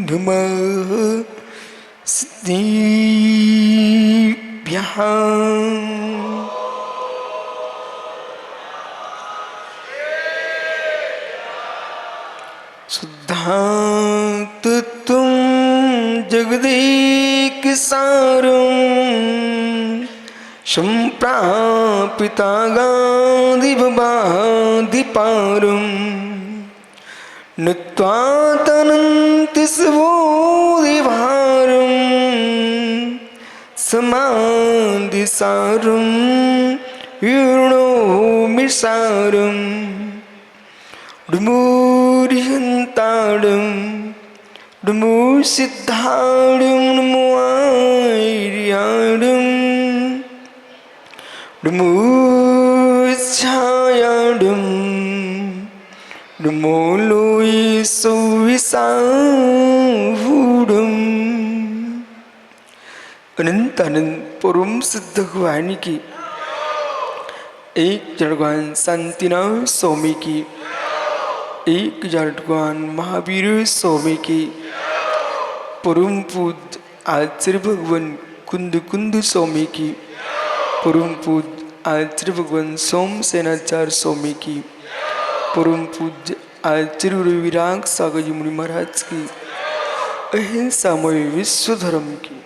धुमः सिद्धिभ्यः शुद्धात्वं जगदेकसारं सम्प्रापितागाधिभवाधिपारं नुत्वा तनन्ति स्वोदिभारं समाधिसारं विवृणोमि सारं डुमुरिहन्ताडं डुमुसिद्धाडं नमो आर्याडं डुमुच्छायाडं डुमो लोय सौविसाहूडं। अनंत अनंत परम सिद्ध भगवान की, एक भगवान शांतिनाथ स्वामी की, एक भगवान महावीर स्वामी की, परम पूज्य आचार्य भगवान कुंद कुंद स्वामी की, परम पूज्य आचार्य भगवान सोमसेनाचार्य स्वामी की, परम पूज्य आचार्य विराग सागर जी मुनि महाराज की, अहिंसामय विश्व धर्म की।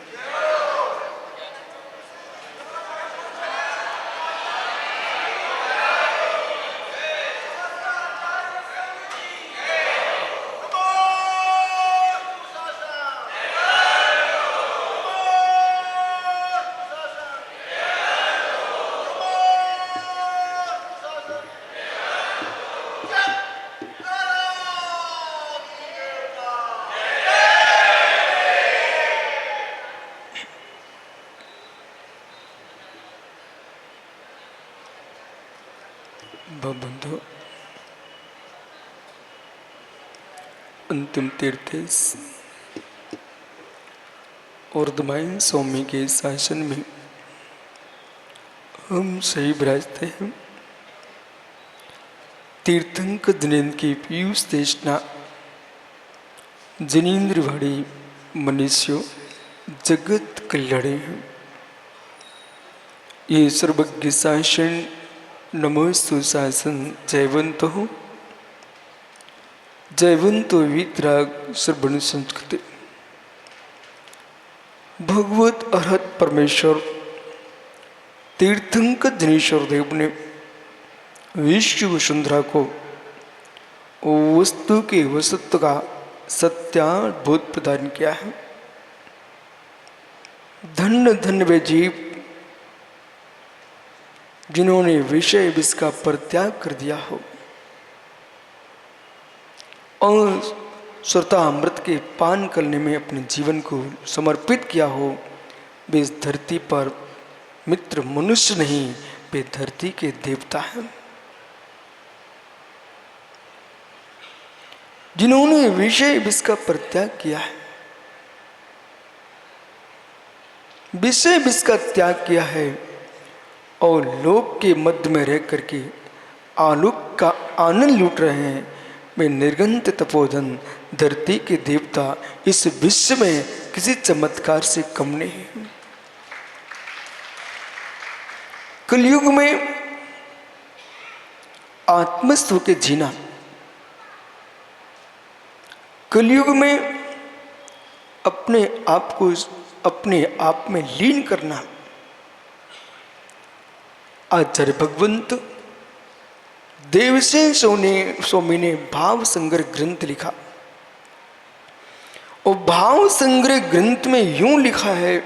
बंधु, अंतिम तीर्थ और दमाइन स्वामी के शासन में हम सही विराजते हैं। तीर्थंक जिनेन्द्र की पीयूष देशना जिनेन्द्र भाड़ी मनुष्य जगत कल्याणी है। ये सर्वज्ञ शासन नमोस्तु शासन जयवंतो हो, जयवंतो वीतराग श्रवण संस्कृति। भगवत अरहत परमेश्वर तीर्थंकर जनेश्वर देव ने विश्व वसुंधरा को वस्तु के वसत्व का सत्याद्भुत प्रदान किया है। धन्य धन्य वे जीव जिन्होंने विषय विष का परित्याग कर दिया हो और श्रोता अमृत के पान करने में अपने जीवन को समर्पित किया हो, वे इस धरती पर मित्र मनुष्य नहीं, वे धरती के देवता हैं। जिन्होंने विषय विष का परित्याग किया है, विषय विष का त्याग किया है और लोक के मध्य में रह करके आलोक का आनंद लूट रहे हैं, वे निर्गंत तपोधन धरती के देवता इस विश्व में किसी चमत्कार से कम नहीं है। कलयुग में आत्मस्थ होकर जीना, कलयुग में अपने आप को अपने आप में लीन करना। आचार्य भगवंत देवसेन स्वामी ने भाव संग्रह ग्रंथ लिखा और भाव संग्रह ग्रंथ में यूं लिखा है,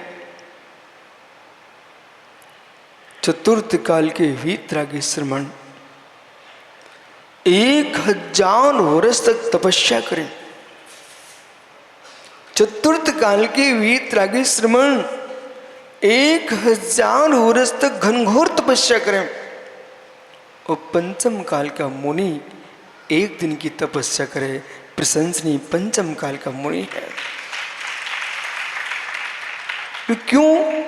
चतुर्थ काल के वीतरागी श्रमण 1000 वर्ष तक तपस्या करें। चतुर्थ काल के वीतरागी श्रमण 1000 वर्ष तक घनघोर तपस्या करें और पंचम काल का मुनि एक दिन की तपस्या करे, प्रशंसनीय पंचम काल का मुनि है। तो क्यों?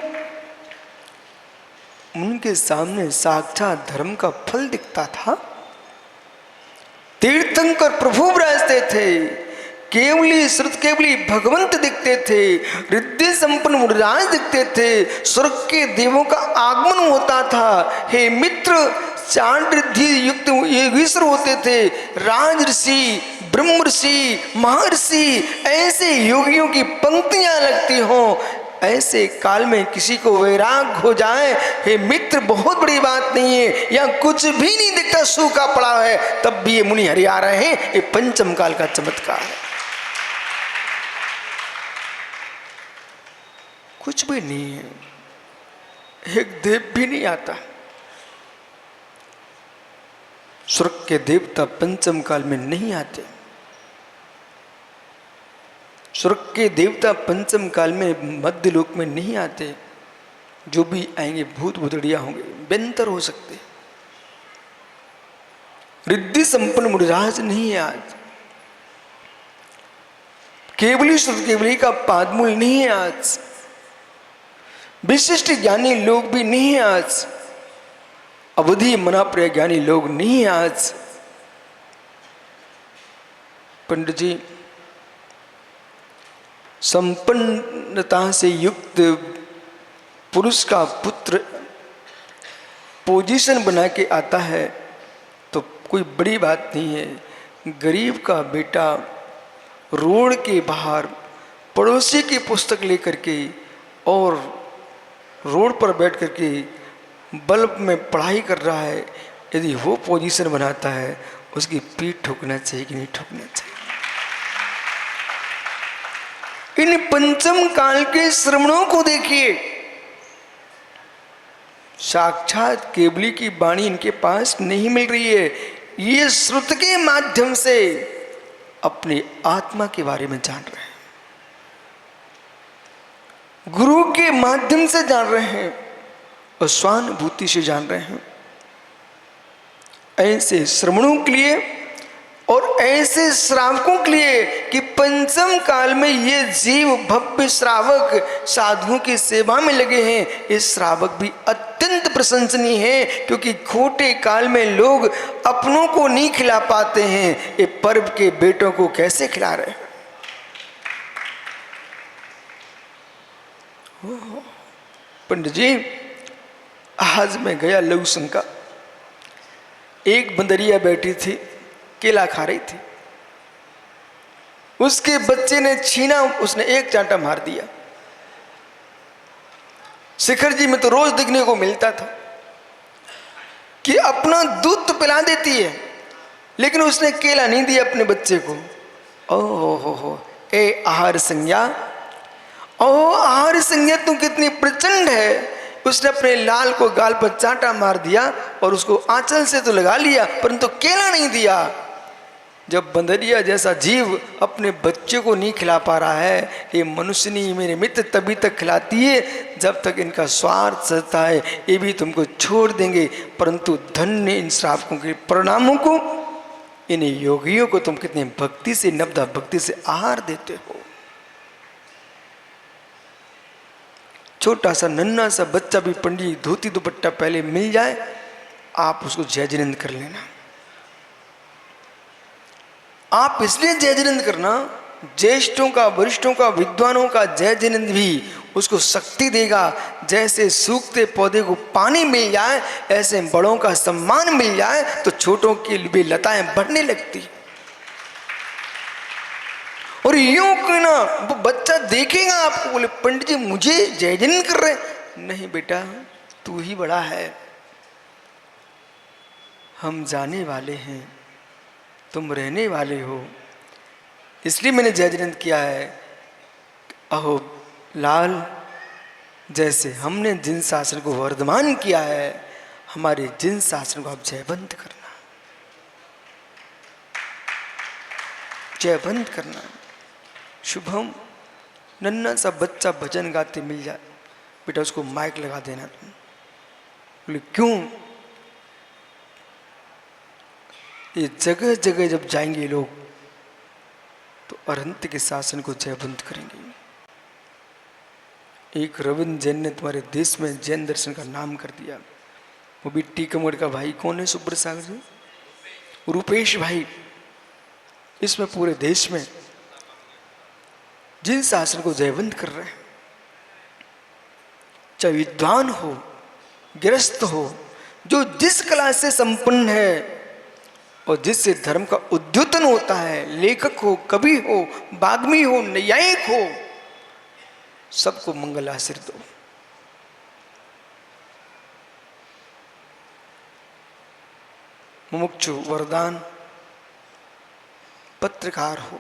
उनके सामने साक्षात धर्म का फल दिखता था। तीर्थंकर प्रभु विराजते थे, केवली श्रुत केवली भगवंत दिखते थे, रिद्धि संपन्न मुनिराज दिखते थे, स्वर्ग के देवों का आगमन होता था। हे मित्र, 4 रिद्धि युक्त योगीश्वर होते थे, राज ऋषि, ब्रह्म ऋषि, महर्षि, ऐसे योगियों की पंक्तियां लगती हों। ऐसे काल में किसी को वैराग हो जाए, हे मित्र, बहुत बड़ी बात नहीं है। या कुछ भी नहीं दिखता, सूखा पड़ा है, तब भी ये मुनि हरिया रहे हैं। ये पंचम काल का चमत्कार है। कुछ भी नहीं है, एक देव भी नहीं आता। स्वर्ग के देवता पंचम काल में नहीं आते। स्वर्ग के देवता पंचम काल में मध्य लोक में नहीं आते। जो भी आएंगे भूत भुतड़िया होंगे, बेंतर हो सकते। रिद्धि संपन्न मुनिराज नहीं है आज। केवली श्रुत केवली का पादमूल नहीं है आज। विशिष्ट ज्ञानी लोग भी नहीं है आज। अवधि मना प्रिय ज्ञानी लोग नहीं है आज। पंडित जी, संपन्नता से युक्त पुरुष का पुत्र पोजीशन बना के आता है तो कोई बड़ी बात नहीं है। गरीब का बेटा रोड के बाहर पड़ोसी की पुस्तक लेकर के और रोड पर बैठ करके बल्ब में पढ़ाई कर रहा है, यदि वो पोजीशन बनाता है, उसकी पीठ ठोकना चाहिए कि नहीं ठोकना चाहिए? इन पंचम काल के श्रवणों को देखिए। साक्षात केवली की वाणी इनके पास नहीं मिल रही है। ये श्रुत के माध्यम से अपनी आत्मा के बारे में जान रहे हैं, गुरु के माध्यम से जान रहे हैं और स्वानुभूति से जान रहे हैं। ऐसे श्रवणों के लिए और ऐसे श्रावकों के लिए कि पंचम काल में ये जीव भव्य श्रावक साधुओं की सेवा में लगे हैं, ये श्रावक भी अत्यंत प्रशंसनीय है। क्योंकि खोटे काल में लोग अपनों को नहीं खिला पाते हैं, ये पर्व के बेटों को कैसे खिला रहे हैं? पंडित जी, आज मैं गया लघु शंका, एक बंदरिया बैठी थी, केला खा रही थी। उसके बच्चे ने छीना, उसने एक चांटा मार दिया। शिखर जी में तो रोज दिखने को मिलता था कि अपना दूध तो पिला देती है, लेकिन उसने केला नहीं दिया अपने बच्चे को। ओहो हो, ए आहार संज्ञा, ओ आहार संज्ञा तू कितनी प्रचंड है। उसने अपने लाल को गाल पर चांटा मार दिया और उसको आंचल से तो लगा लिया, परंतु केला नहीं दिया। जब बंदरिया जैसा जीव अपने बच्चे को नहीं खिला पा रहा है, ये मनुष्य नहीं मेरे मित्र तभी तक खिलाती है जब तक इनका स्वार्थ सजता है। ये भी तुमको छोड़ देंगे, परंतु धन्य इन श्रावकों के परिणामों को, इन योगियों को तुम कितने भक्ति से, नवदा भक्ति से आहार देते हो। छोटा सा नन्हा सा बच्चा भी पंडित धोती दुपट्टा पहले मिल जाए, आप उसको जय जिनेंद्र कर लेना। आप इसलिए जय जिनेंद्र करना, ज्येष्ठों का, वरिष्ठों का, विद्वानों का जय जिनेंद्र भी उसको शक्ति देगा। जैसे सूखते पौधे को पानी मिल जाए, ऐसे बड़ों का सम्मान मिल जाए तो छोटों की भी लताएं बढ़ने लगती। और यूं कहना, वो बच्चा देखेगा आपको, बोले पंडित जी मुझे जय जिनेंद्र कर रहे। नहीं बेटा, तू ही बड़ा है, हम जाने वाले हैं, तुम रहने वाले हो, इसलिए मैंने जय जिनेंद्र किया है। अहो लाल, जैसे हमने जिन शासन को वर्धमान किया है, हमारे जिन शासन को आप जयवंत करना, जयवंत करना। शुभम, नन्ना सा बच्चा भजन गाते मिल जाए, बेटा उसको माइक लगा देना तुम। बोले क्यों? ये जगह जगह जब जाएंगे लोग तो अरहंत के शासन को जयवंत करेंगे। एक रविंद्र जैन ने तुम्हारे देश में जैन दर्शन का नाम कर दिया, वो भी टीकमगढ़ का भाई। कौन है? सुब्रत सागर जी, रूपेश भाई। इसमें पूरे देश में जिन शासन को जयवंत कर रहे हैं, चाहे विद्वान हो, गृहस्थ हो, जो जिस कला से संपन्न है और जिससे धर्म का उद्योतन होता है, लेखक हो, कवि हो, वाग्मी हो, न्यायिक हो, सबको मंगल आशीर्वाद दो। मुमुक्षु वरदान, पत्रकार हो,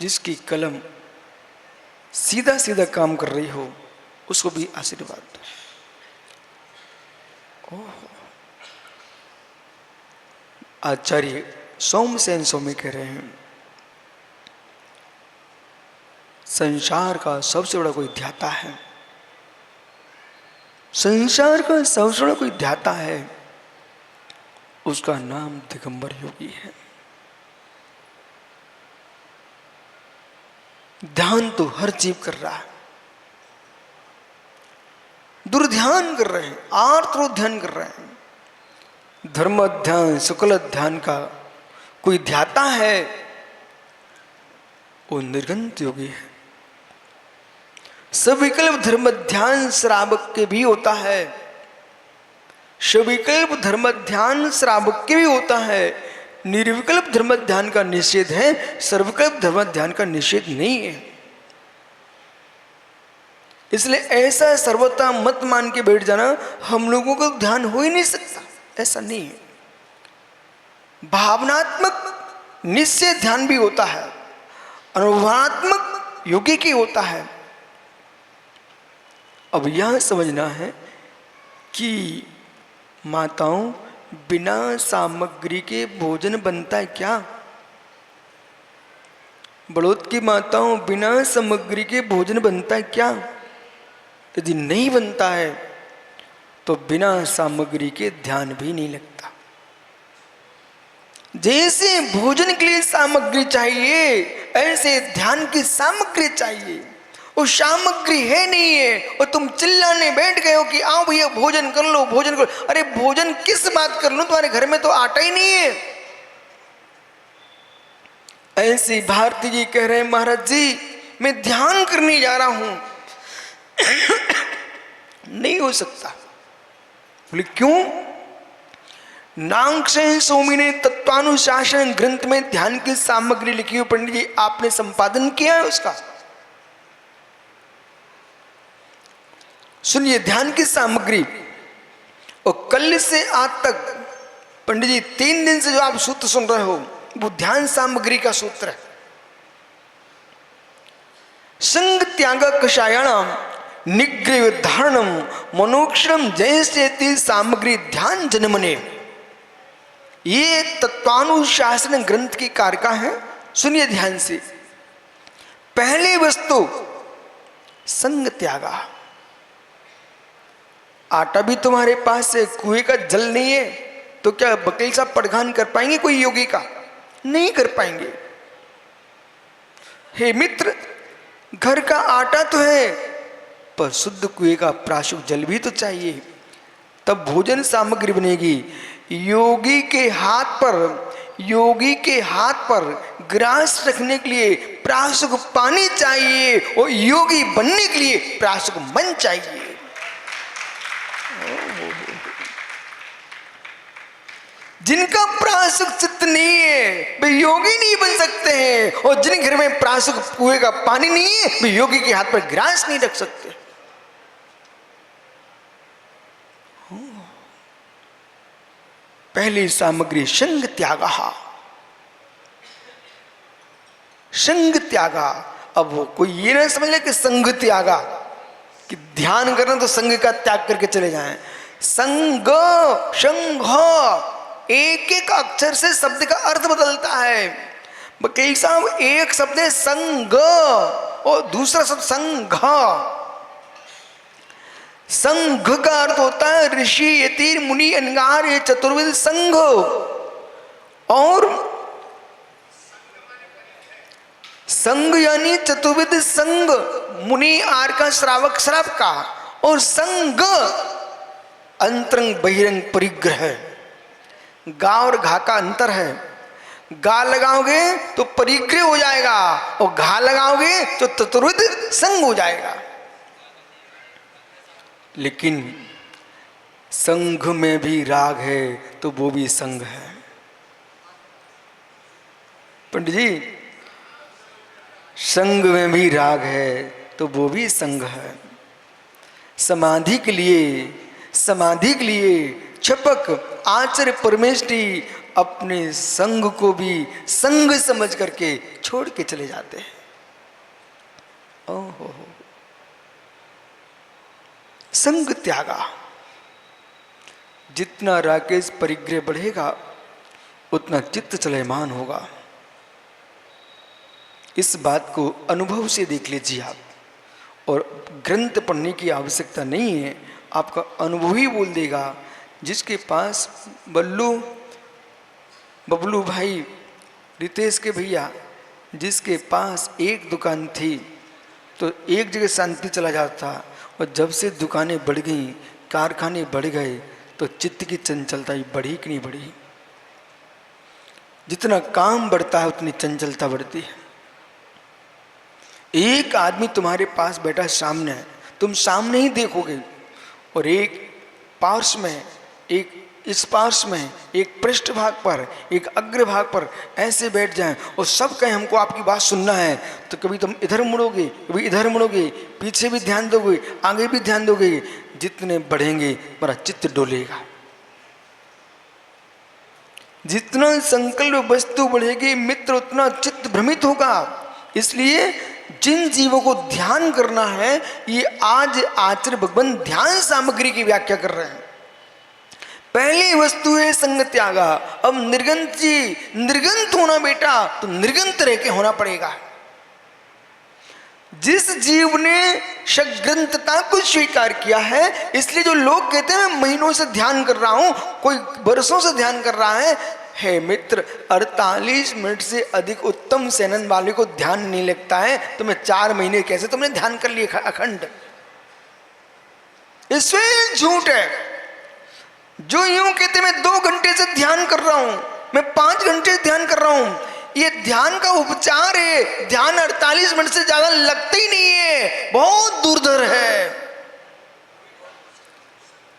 जिसकी कलम सीधा सीधा काम कर रही हो, उसको भी आशीर्वाद दो। आचार्य सोमसेन स्वामी कह रहे हैं, संसार का सबसे बड़ा कोई ध्याता है, संसार का सबसे बड़ा कोई ध्याता है, उसका नाम दिगंबर योगी है। ध्यान तो हर जीव कर रहा है, दुर्ध्यान कर रहे हैं, आर्त ध्यान कर रहे हैं। धर्म ध्यान, शुक्ल ध्यान का कोई ध्याता है, वो निर्गंत योगी है। सविकल्प धर्म ध्यान श्रावक के भी होता है, सविकल्प धर्म ध्यान श्रावक के भी होता है। निर्विकल्प धर्म ध्यान का निषेध है, सर्वकल्प धर्म ध्यान का निषेध नहीं है। इसलिए ऐसा सर्वथा मत मान के बैठ जाना, हम लोगों को ध्यान हो ही नहीं सकता, ऐसा नहीं है। भावनात्मक निश्चय ध्यान भी होता है, अनुभवात्मक योगी की होता है। अब यह समझना है कि माताओं, बिना सामग्री के भोजन बनता है क्या? बड़ौत की माताओं, बिना सामग्री के भोजन बनता है क्या? यदि नहीं बनता है तो बिना सामग्री के ध्यान भी नहीं लगता। जैसे भोजन के लिए सामग्री चाहिए, ऐसे ध्यान की सामग्री चाहिए। वो सामग्री है नहीं है और तुम चिल्लाने बैठ गए हो कि आओ भैया भोजन कर लो, भोजन कर लो। अरे भोजन किस बात कर लूं, तुम्हारे घर में तो आटा ही नहीं है। ऐसे भारती जी कह रहे हैं, महाराज जी मैं ध्यान करने जा रहा हूं। नहीं हो सकता। बोले क्यों? नागसेन स्वामी ने तत्वानुशासन ग्रंथ में ध्यान की सामग्री लिखी हुई, पंडित जी आपने संपादन किया है उसका? सुनिए, ध्यान की सामग्री, और कल से आज तक पंडित जी 3 दिन से जो आप सूत्र सुन रहे हो, वो ध्यान सामग्री का सूत्र है। संग त्याग कषायाणाम निग्रह धारणम मनोक्षरम जयसेति सामग्री ध्यान जन्मने। ये तत्वानुशासन ग्रंथ की कारिका है। सुनिए ध्यान से। पहली वस्तु संग त्यागा। आटा भी तुम्हारे पास है, कुएं का जल नहीं है, तो क्या वकील साहब पड़घान कर पाएंगे कोई योगी का? नहीं कर पाएंगे। हे मित्र, घर का आटा तो है, पर शुद्ध कुएं का प्राशुक जल भी तो चाहिए, तब भोजन सामग्री बनेगी। योगी के हाथ पर ग्रास रखने के लिए प्राशुक पानी चाहिए, और योगी बनने के लिए प्राशुक मन चाहिए। जिनका प्राशुक चित्त नहीं है वे योगी नहीं बन सकते हैं, और जिन घर में प्राशुक कुएं का पानी नहीं है वे योगी के हाथ पर ग्रास नहीं रख सकते। पहली सामग्री संग त्यागा। संग त्यागा। अब वो कोई ये ना समझ ले कि संग त्यागा, कि ध्यान करना तो संग का त्याग करके चले जाएं। संग, संघ, एक एक अक्षर से शब्द का अर्थ बदलता है। वकील साहब, एक शब्द है संग और दूसरा शब्द संघ। संघ का अर्थ होता है ऋषि, यति, मुनि, अनगार, ये चतुर्विध संघ। और संघ यानी चतुर्विध संघ, मुनि आर का, श्रावक श्राव का, और संघ अंतरंग बहिरंग परिग्रह। गा और घा का अंतर है। गा लगाओगे तो परिग्रह हो जाएगा, और घा लगाओगे तो चतुर्विध संग हो जाएगा। लेकिन संघ में भी राग है तो वो भी संघ है। पंडित जी, संघ में भी राग है तो वो भी संघ है। समाधि के लिए छपक आचार्य परमेष्ठी अपने संघ को भी संघ समझ करके छोड़ के चले जाते हैं। ओहो, संग त्यागा। जितना राकेश परिग्रह बढ़ेगा उतना चित्त चलयमान होगा। इस बात को अनुभव से देख लीजिए आप, और ग्रंथ पढ़ने की आवश्यकता नहीं है, आपका अनुभव ही बोल देगा। जिसके पास बबलू भाई, रितेश के भैया, जिसके पास एक दुकान थी तो एक जगह शांति चला जाता, और जब से दुकानें बढ़ गई, कारखाने बढ़ गए, तो चित्त की चंचलता ही बढ़ी कि नहीं बढ़ी? जितना काम बढ़ता है उतनी चंचलता बढ़ती है। एक आदमी तुम्हारे पास बैठा सामने है, तुम सामने ही देखोगे, और एक पार्श्व में, एक इस पार्श्व में, एक पृष्ठ भाग पर, एक अग्र भाग पर ऐसे बैठ जाएं और सब कहें हमको आपकी बात सुनना है, तो कभी तुम इधर मुड़ोगे, कभी इधर मुड़ोगे, पीछे भी ध्यान दोगे, आगे भी ध्यान दोगे। जितने बढ़ेंगे बड़ा चित्त डोलेगा। जितना संकल्प वस्तु बढ़ेगी मित्र, उतना चित्त भ्रमित होगा। इसलिए जिन जीवों को ध्यान करना है, ये आज आचार्य भगवान ध्यान सामग्री की व्याख्या कर रहे हैं। पहली वस्तु है संग त्यागा। अब निर्गंत होना बेटा, तो निर्गंत रह के होना पड़ेगा। जिस जीव ने सग्रंथता को स्वीकार किया है, इसलिए जो लोग कहते हैं मैं महीनों से ध्यान कर रहा हूं, कोई वर्षों से ध्यान कर रहा है मित्र, 48 मिनट से अधिक उत्तम सेनन वाले को ध्यान नहीं लगता है, तुम्हें 4 महीने कैसे तुमने ध्यान कर लिया अखंड? इसमें झूठ है। जो यूं कहते मैं 2 घंटे से ध्यान कर रहा हूं, मैं 5 घंटे से ध्यान कर रहा हूं, ये ध्यान का उपचार है। ध्यान 48 मिनट से ज्यादा लगता ही नहीं है, बहुत दुर्धर है।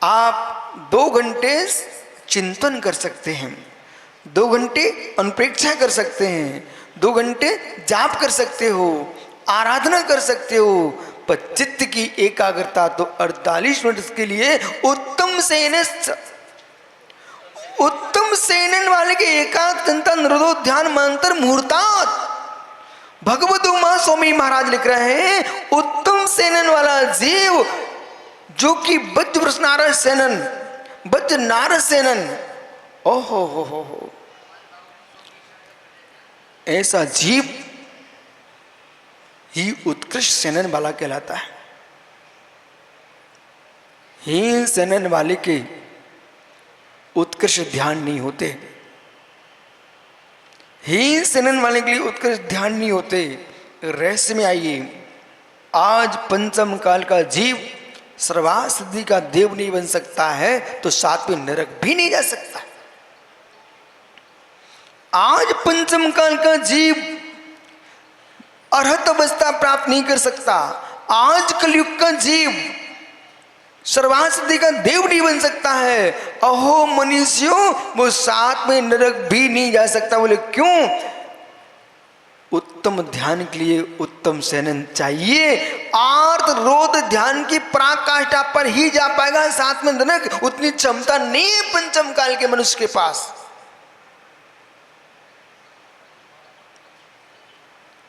आप 2 घंटे चिंतन कर सकते हैं, 2 घंटे अनुप्रेक्षा कर सकते हैं, 2 घंटे जाप कर सकते हो, आराधना कर सकते हो, पर चित्त की एकाग्रता तो 48 मिनट के लिए उत्तम सेनन वाले के एकाग्रता निरोधो ध्यान मंत्र मुहूर्तात। भगवत उमा स्वामी महाराज लिख रहे हैं, उत्तम सेनन वाला जीव जो कि वज्र नारद सेनन, ओहो हो, ऐसा जीव ही उत्कृष्ट सेनन वाला कहलाता है। हीन सेनन वाले के उत्कृष्ट ध्यान नहीं होते, हीन सेनन वाले के लिए उत्कृष्ट ध्यान नहीं होते। रहस्य में आइए, आज पंचम काल का जीव सर्वार्थ सिद्धि का देव नहीं बन सकता है, तो 7वें नरक भी नहीं जा सकता। आज पंचम काल का जीव अर्हत अवस्था प्राप्त नहीं कर सकता। आज कलयुग का जीव सर्वार्थ सिद्धि का देव नहीं बन सकता है। अहो मनुष्यों, वो 7वें नरक भी नहीं जा सकता। बोले क्यों? उत्तम ध्यान के लिए उत्तम सेनन चाहिए। आर्त रोध ध्यान की पराकाष्ठा पर ही जा पाएगा 7वें नरक। उतनी क्षमता नहीं है पंचम काल के मनुष्य के पास।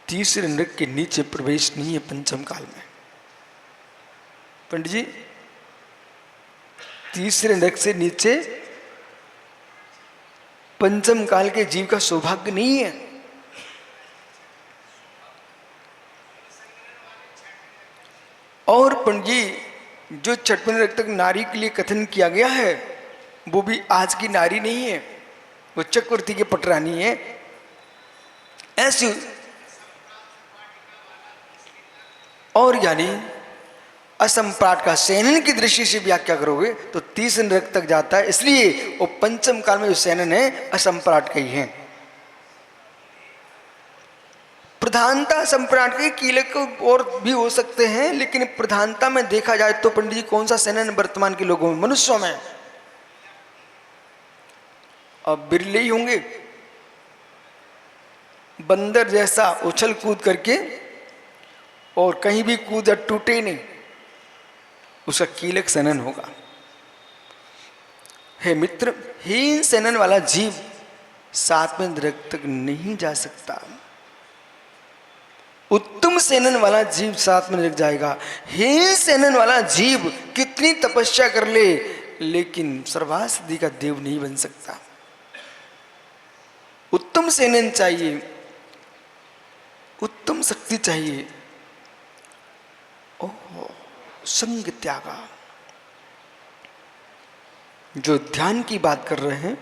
तीसरे नरक के नीचे प्रवेश नहीं है पंचम काल में। पंडित जी, तीसरे नरक से नीचे पंचम काल के जीव का सौभाग्य नहीं है। और पंडित जी, जो 6वें नरक तक नारी के लिए कथन किया गया है, वो भी आज की नारी नहीं है, वो चक्रवर्ती की पटरानी है। ऐसी और यानी असंप्राट का सेनन की दृष्टि से व्याख्या करोगे तो 30 नरक तक जाता है। इसलिए वो पंचम काल में जो सेनन है असंप्राट का ही है। प्रधानता संप्राट के कीलक और भी हो सकते हैं, लेकिन प्रधानता में देखा जाए तो पंडित जी कौन सा सेनन वर्तमान के लोगों में, मनुष्यों में अब बिरले ही होंगे। बंदर जैसा उछल कूद करके और कहीं भी कूदा टूटे नहीं, उसका कीलक सेनन होगा। हे मित्र, हीन सेनन वाला जीव सातवें नरक तक नहीं जा सकता। उत्तम सेनन वाला जीव सातवें नरक जाएगा। हीन सेनन वाला जीव कितनी तपस्या कर ले, लेकिन सर्वासिद्धि का देव नहीं बन सकता। उत्तम सेनन चाहिए, उत्तम शक्ति चाहिए। ओहो, संग त्यागा। जो ध्यान की बात कर रहे हैं,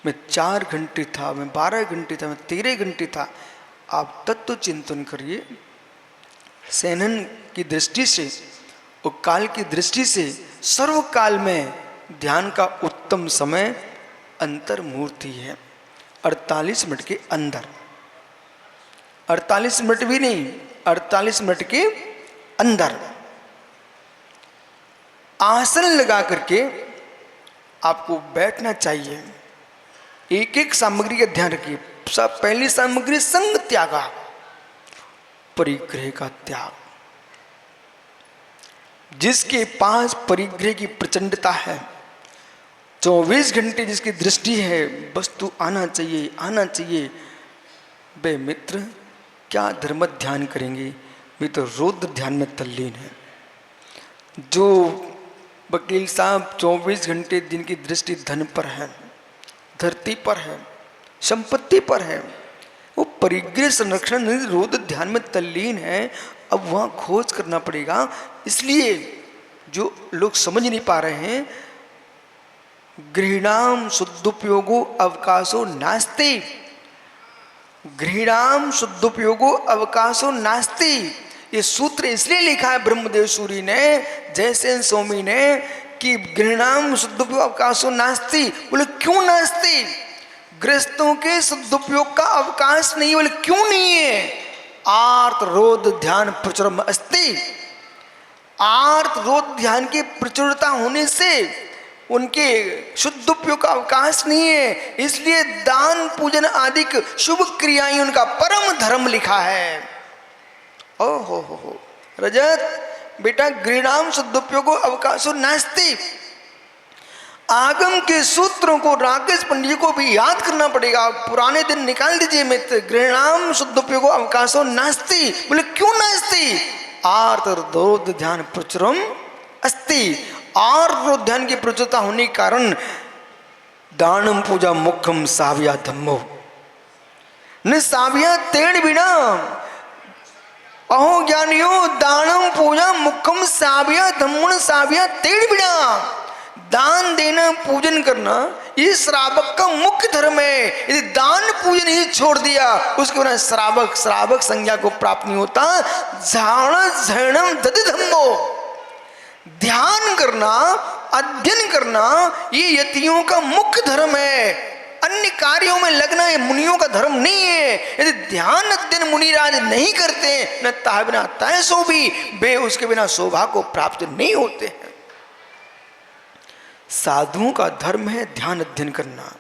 मैं 4 घंटे था, मैं 12 घंटे था, मैं 13 घंटे था, आप तत्व चिंतन करिए। सेनन की दृष्टि से और काल की दृष्टि से सर्वकाल में ध्यान का उत्तम समय अंतर मूर्ति है। 48 मिनट के अंदर, 48 मिनट भी नहीं, 48 मिनट के अंदर आसन लगा करके आपको बैठना चाहिए। एक एक सामग्री का ध्यान रखिए। सब पहली सामग्री संग त्यागा, परिग्रह का त्याग। जिसके पास परिग्रह की प्रचंडता है, 24 घंटे जिसकी दृष्टि है, वस्तु आना चाहिए, आना चाहिए। वे मित्र क्या धर्म ध्यान करेंगे, वे तो रौद्र ध्यान में तल्लीन है। जो वकील साहब 24 घंटे दिन की दृष्टि धन पर है, धरती पर है, संपत्ति पर है, वो परिग्रह संरक्षण रौद्र ध्यान में तल्लीन है। अब वहाँ खोज करना पड़ेगा। इसलिए जो लोग समझ नहीं पा रहे हैं, गृहीणाम शुद्धोपयोगो अवकाशो नास्ति, गृहीणाम शुद्धोपयोगो अवकाशो नास्ति। ये सूत्र इसलिए लिखा है ब्रह्मदेव सूरी ने, जयसेन स्वामी ने, कि गृहीणाम शुद्धोपयोग अवकाशो नास्ति। बोले क्यों नास्ति? गृहस्थों के सदुपयोग का अवकाश नहीं। बोले क्यों नहीं है? आर्त रोध ध्यान प्रचुरम अस्ति। आर्त रोध ध्यान की प्रचुरता होने से उनके शुद्ध उपयोग का अवकाश नहीं है। इसलिए दान पूजन आदि शुभ क्रियाएं उनका परम धर्म लिखा है। ओ हो रजत बेटा, गृहीणाम शुद्धोपयोगो अवकाशो नास्ति। आगम के सूत्रों को राकेश पंडित को भी याद करना पड़ेगा। पुराने दिन निकाल दीजिए मित्र। गृहीणाम शुद्धोपयोगो अवकाशो नास्ति। बोले क्यों नास्ति? आर्त रोध ध्यान प्रचुरम अस्ति। आर्त ध्यान की प्रचुरता होने के कारण दानम पूजा मुखम साव्या धम्मो न साव्या तेण बिना। अहो ज्ञानियों, दानम पूजा मुखम साव्या धम्मो साव्या तेण बिना। दान देना, पूजन करना, ये श्रावक का मुख्य धर्म है। यदि दान पूजन ही छोड़ दिया, उसके बिना श्रावक संज्ञा को प्राप्त नहीं होता। झाण झरणम दधि धम्मो। ध्यान करना, अध्ययन करना, ये यतियों का मुख्य धर्म है। अन्य कार्यों में लगना ये मुनियों का धर्म नहीं है। यदि ध्यान अध्ययन मुनिराज नहीं करते, न ताह बिना तय सो भी, वे उसके बिना शोभा को प्राप्त नहीं होते हैं। साधुओं का धर्म है ध्यान अध्ययन करना।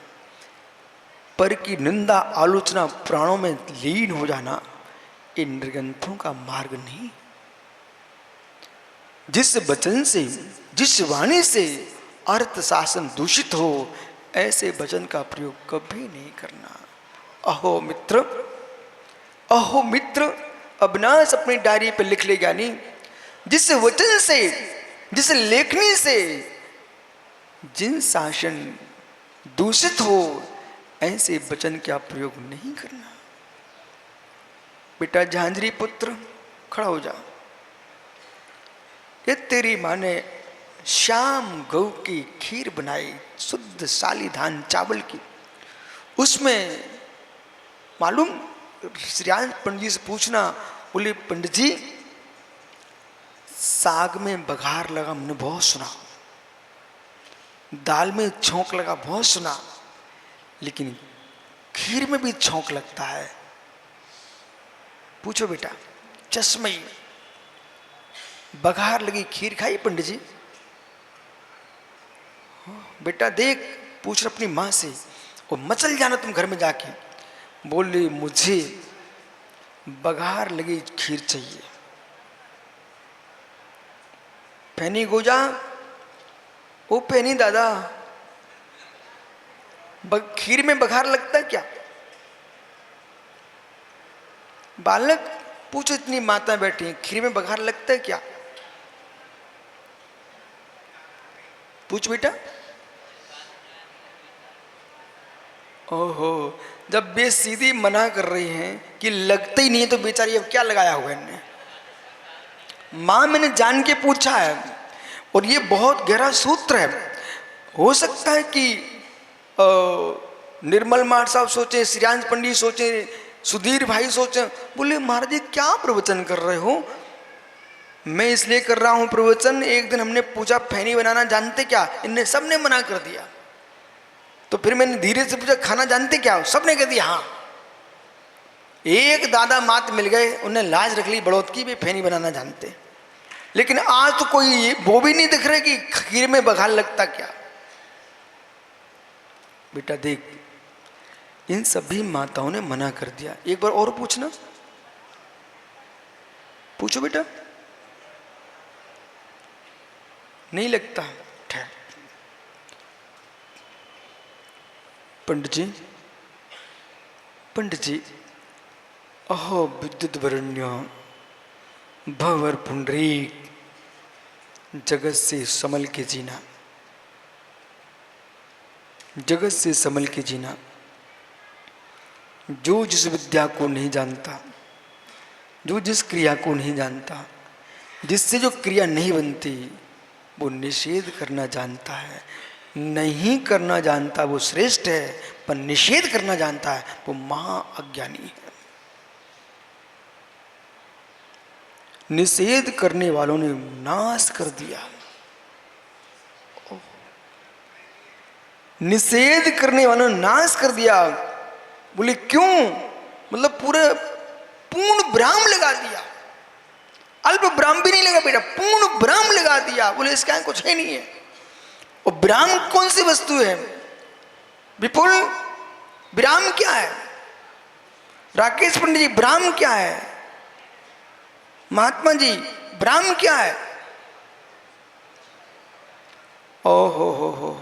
पर की निंदा, आलोचना, प्राणों में लीन हो जाना, ये निर्ग्रंथों का मार्ग नहीं। जिस वचन से, जिस वाणी से अर्थ शासन दूषित हो, ऐसे वचन का प्रयोग कभी नहीं करना। अहो मित्र, अहो मित्र, अविनाश अपनी डायरी पर लिख ले ज्ञानी, जिस वचन से, जिस लेखनी से जिन शासन दूषित हो, ऐसे वचन का प्रयोग नहीं करना। बेटा झांझरी पुत्र, खड़ा हो जा। ये तेरी माँ ने शाम गौ की खीर बनाई, शुद्ध साली धान चावल की। उसमें मालूम, श्रीराज पंडित जी से पूछना। बोले पंडित जी, साग में बघार लगा, हमने बहुत सुना, दाल में छौंक लगा, बहुत सुना, लेकिन खीर में भी छौंक लगता है। पूछो बेटा, चश्मई बघार लगी खीर खाई पंडित जी? बेटा देख, पूछ अपनी माँ से, और मचल जाना तुम घर में जाके। बोले मुझे बघार लगी खीर चाहिए। पैनी गोजा, ओ पैनी दादा, खीर में बघार लगता क्या? बालक पूछो, इतनी माता बैठी है, खीर में बघार लगता है क्या? पूछ बेटा। ओहो, जब वे सीधी मना कर रही हैं कि लगता ही नहीं है तो बेचारी अब क्या लगाया हुआ इनने। मां मैंने जान के पूछा है, और ये बहुत गहरा सूत्र है। हो सकता है कि निर्मल मार साहब सोचे, श्रीयांश पंडित सोचे, सुधीर भाई सोचे, बोले महाराज क्या प्रवचन कर रहे हो? मैं इसलिए कर रहा हूं प्रवचन, एक दिन हमने पूछा फैनी बनाना जानते क्या? इनने सबने मना कर दिया। तो फिर मैंने धीरे से पूछा खाना जानते क्या? सबने कह दिया हाँ। एक दादा मात मिल गए, उन्हें लाज रख ली बड़ौत की, भी फैनी बनाना जानते। लेकिन आज तो कोई वो भी नहीं दिख रहे कि खीर में बघार लगता क्या। बेटा देख, इन सभी माताओं ने मना कर दिया। एक बार और पूछना, पूछो बेटा। नहीं लगता? ठहर। पंडित जी, पंडित जी, अहो विद्युत वरण्य भवर पुंडरीक, जगत से संभल के जीना, जगत से संभल के जीना। जो जिस विद्या को नहीं जानता, जो जिस क्रिया को नहीं जानता, जिससे जो क्रिया नहीं बनती, वो निषेध करना जानता है। नहीं करना जानता वो श्रेष्ठ है, पर निषेध करना जानता है वो महा अज्ञानी है। निषेध करने वालों ने नाश कर दिया। निषेध करने वालों ने नाश कर दिया। बोले क्यों? मतलब पूरे पूर्ण ब्राह्म लगा दिया। अल्प ब्राह्म भी नहीं लगा बेटा, पूर्ण ब्राह्म लगा दिया। बोले इसका कुछ है नहीं है। और ब्राह्म कौन सी वस्तु है विपुल? ब्राह्म क्या है? राकेश पंडित जी, ब्राह्म क्या है? महात्मा जी, ब्राह्म क्या है? ओ हो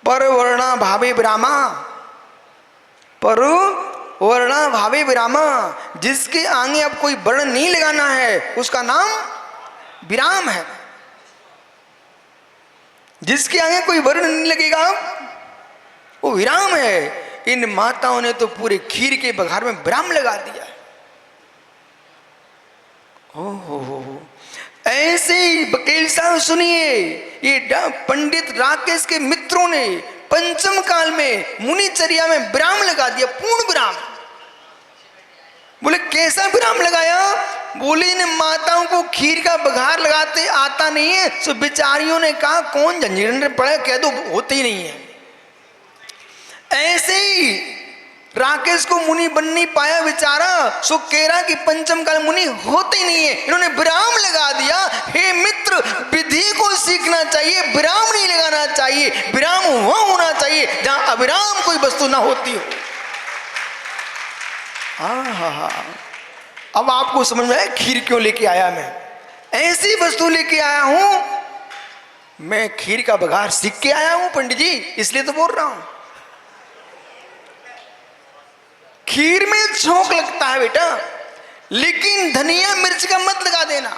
पर वर्णा भावे ब्राह्मा, पर वर्णा भावे ब्राह्मा। जिसके आगे अब कोई वर्ण नहीं लगाना है उसका नाम विराम है। जिसके आगे कोई वर्ण नहीं लगेगा वो विराम है। इन माताओं ने तो पूरे खीर के बघार में विराम लगा दिया। हो ऐसे ही बकेल साहब सुनिए, ये पंडित राकेश के मित्रों ने पंचम काल में मुनिचर्या में विराम लगा दिया, पूर्ण विराम। बोले कैसा विराम लगाया? बोले इन माताओं को खीर का बघार लगाते आता नहीं है, तो बेचारियों ने कहा कौन जंजीर में पड़े, कह दो होते ही नहीं है। ऐसे ही राकेश को मुनि बन नहीं पाया बेचारा, सो केरा की पंचम काल मुनि होते ही नहीं है। इन्होंने विराम लगा दिया। हे मित्र, विधि को सीखना चाहिए, विराम नहीं लगाना चाहिए। विराम वहां होना चाहिए जहां अविराम कोई वस्तु ना होती हो। अब आपको समझ में आया खीर क्यों लेके आया मैं। ऐसी वस्तु लेके आया हूं मैं, खीर का बघार सीख के आया हूं पंडित जी, इसलिए तो बोल रहा हूं। खीर में झोंक लगता है बेटा, लेकिन धनिया मिर्च का मत लगा देना,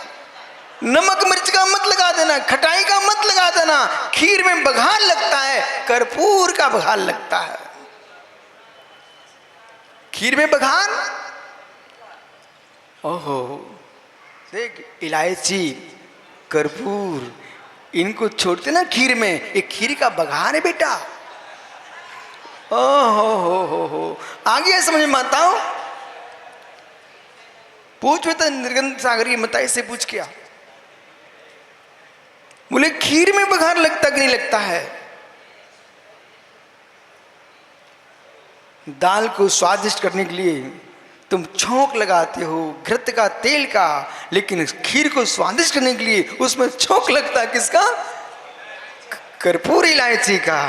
नमक मिर्च का मत लगा देना, खटाई का मत लगा देना। खीर में बघार लगता है, कर्पूर का बघार लगता है। खीर में बघार, ओहो देख, इलायची, कर्पूर, इनको छोड़ते ना खीर में, एक खीर का बघार है बेटा। हो आ गया समझ में माताओं? पूछ में तो निर्गंध सागर की मताई से पूछ किया। बोले खीर में बघार लगता कि नहीं लगता है? दाल को स्वादिष्ट करने के लिए तुम छोंक लगाते हो घृत का तेल का, लेकिन इस खीर को स्वादिष्ट करने के लिए उसमें छोंक लगता है किसका? कर्पूर इलायची का।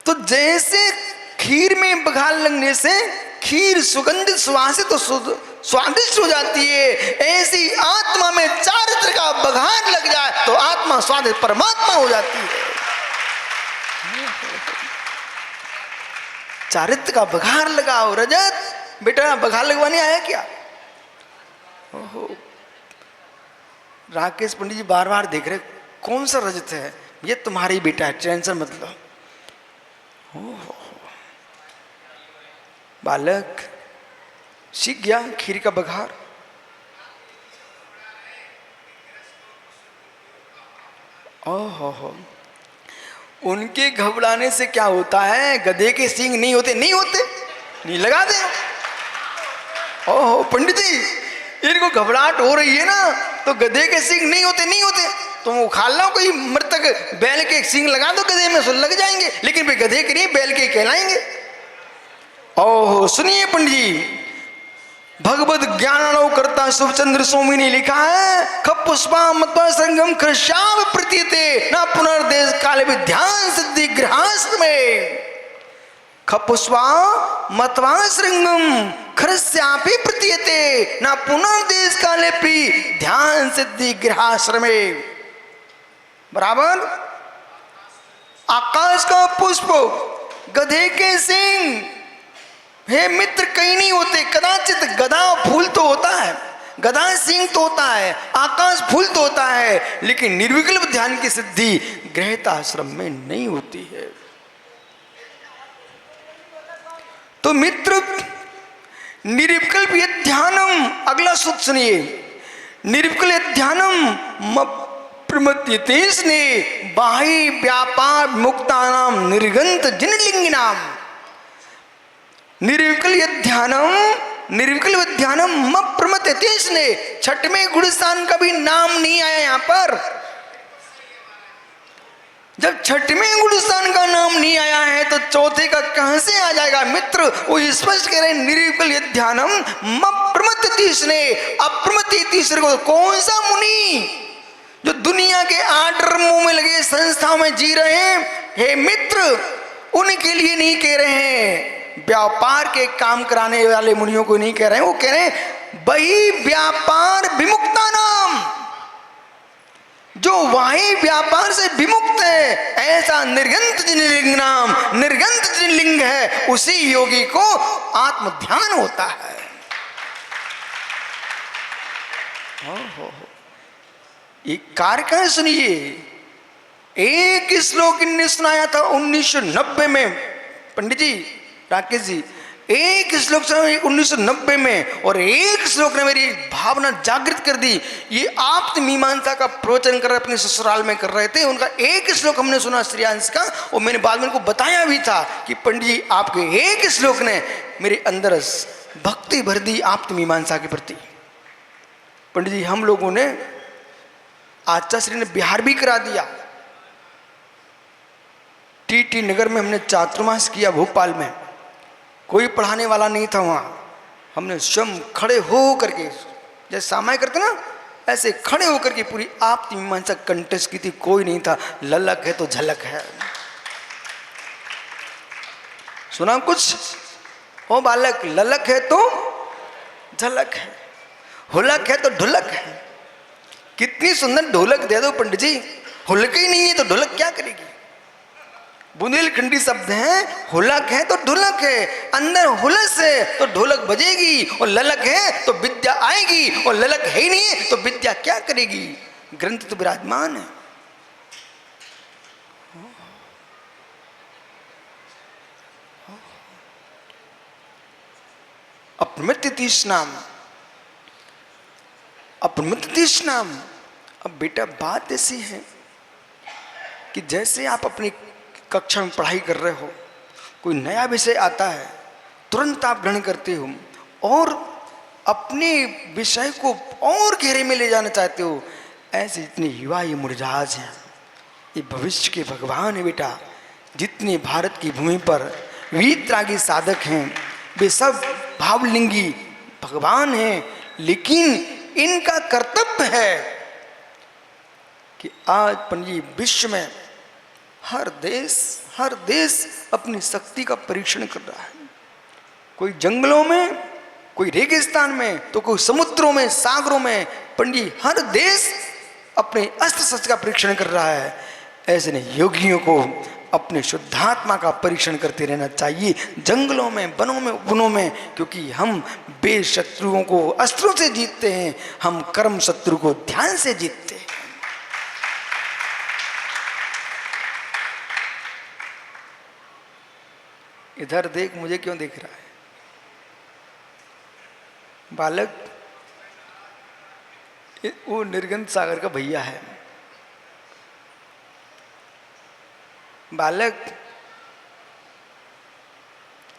तो जैसे खीर में बघार लगने से खीर सुगंधित सुवासित तो स्वादिष्ट हो जाती है, ऐसी आत्मा में चारित्र का बघार लग जाए तो आत्मा स्वादिष्ट परमात्मा हो जाती है। चारित्र का बघार लगाओ। रजत बेटा बघार लगवाने आया क्या? ओहो, राकेश पंडित जी बार बार देख रहे कौन सा रजत है? ये तुम्हारा ही बेटा है, टेंशन मत लो। बालक सीख गया खीर का बघार। ओहो, उनके घबराने से क्या होता है? गधे के सींग नहीं होते, नहीं होते, नहीं लगा दे। ओहो पंडित जी, इनको घबराहट हो रही है ना, तो गधे के सींग नहीं होते, नहीं होते, तुम उखाड़ लो कोई मृतक बैल के सींग लगा दो गधे में, सो लग जाएंगे, लेकिन वे गधे के नहीं बैल के कहलाएंगे। ओहो सुनिए पंडित जी, भगवत ज्ञानाणव करता शुभचंद्र स्वामी ने लिखा है, खप पुष्पा मतवा संगम कृष्याव प्रतीते न पुनर्देश काले भी ध्यान सिद्धि गृहाश्रम में। खप पुष्पा मतवा श्रृंगम खरस्यापि प्रतीयते न पुनर्देश काले भी ध्यान सिद्धि गृहाश्रम में। बराबर। आकाश का पुष्प, गधे के सिंह, हे मित्र कहीं नहीं होते, कदाचित गधा फूल तो होता है, गधा सिंह तो होता है, आकाश फूल तो होता है, लेकिन निर्विकल्प ध्यान की सिद्धि गृहस्थाश्रम में नहीं होती है। तो मित्र निर्विकल्प ध्यानम, अगला सूत्र सुनिए, निर्विकल्प ध्यानम प्रमत्यतेश ने बाह्य व्यापार मुक्तानाम निर्गंत जिनलिंगिनाम। निर्विकल्प ध्यानम प्रमत्यतेश ने, छठवें गुणस्थान का भी नाम नहीं आया यहां पर। जब छठवें गुणस्थान का नाम नहीं आया है तो चौथे का कहां से आ जाएगा? मित्र वो स्पष्ट कह रहे हैं, निर्विकल्प ध्यानम प्रमत्यतेश ने। अप्रमत्यतेश को कौन सा मुनि जो दुनिया के आर्डर मुंह में लगे संस्थाओं में जी रहे हैं, हे मित्र उनके लिए नहीं कह रहे हैं, व्यापार के काम कराने वाले मुनियों को नहीं कह रहे हैं, वो कह रहे हैं वही व्यापार विमुक्ता नाम, जो वाही व्यापार से विमुक्त है, ऐसा निर्गंत जिनलिंग नाम, निर्गंत जिनलिंग है, उसी योगी को आत्म ध्यान होता है। एक कार्यक्रम सुनिए, एक श्लोक इनने सुनाया था 1990 में, पंडित जी राकेश जी, एक श्लोक सुनाया 1990 में, और एक श्लोक ने मेरी भावना जागृत कर दी। ये आप मीमांसा का प्रवचन कर रहे अपने ससुराल में कर रहे थे, उनका एक श्लोक हमने सुना श्रेयांश का, और मैंने बाद में उनको बताया भी था कि पंडित जी आपके एक श्लोक ने मेरे अंदर भक्ति भर दी आप मीमांसा के प्रति। पंडित जी हम लोगों ने आचार्य श्री ने बिहार भी करा दिया, टीटी नगर में हमने चातुर्मास किया, भोपाल में कोई पढ़ाने वाला नहीं था वहाँ, हमने स्वयं खड़े हो करके, जैसे सामाय करते ना ऐसे खड़े होकर के पूरी आप मीमांसा कंटेस्ट की थी, कोई नहीं था, ललक है तो झलक है। सुना कुछ? ओ बालक, ललक है तो झलक है, हुलक है तो ढुलक है। कितनी सुंदर ढोलक दे दो पंडित जी, हुलक ही नहीं है तो ढोलक क्या करेगी? बुंदेलखंडी शब्द है, हुलक है तो ढोलक है, अंदर हुलस है तो ढोलक बजेगी, और ललक है तो विद्या आएगी, और ललक है ही नहीं है तो विद्या क्या करेगी? ग्रंथ तो विराजमान है। अप्रमत्त तीष्णाम, अप्रमत्त तीष्णाम। अब बेटा बात ऐसी है कि जैसे आप अपनी कक्षा में पढ़ाई कर रहे हो, कोई नया विषय आता है तुरंत आप ग्रहण करते हो और अपने विषय को और गहरे में ले जाना चाहते हो, ऐसे जितने युवा ये मुरझाज हैं, ये भविष्य के भगवान है बेटा। जितने भारत की भूमि पर वीतरागी साधक हैं, वे सब भावलिंगी भगवान हैं, लेकिन इनका कर्तव्य है कि आज पंडित विश्व में हर देश अपनी शक्ति का परीक्षण कर रहा है। कोई जंगलों में, कोई रेगिस्तान में, तो कोई समुद्रों में, सागरों में। पंडित हर देश अपने अस्त्र शस्त्र का परीक्षण कर रहा है। ऐसे नहीं, योगियों को अपने शुद्धात्मा का परीक्षण करते रहना चाहिए, जंगलों में, वनों में, उपवनों में, क्योंकि हम बेशत्रुओं को अस्त्रों से जीतते हैं, हम कर्म शत्रु को ध्यान से जीतते हैं। इधर देख, मुझे क्यों देख रहा है बालक? वो निर्गंध सागर का भैया है। बालक,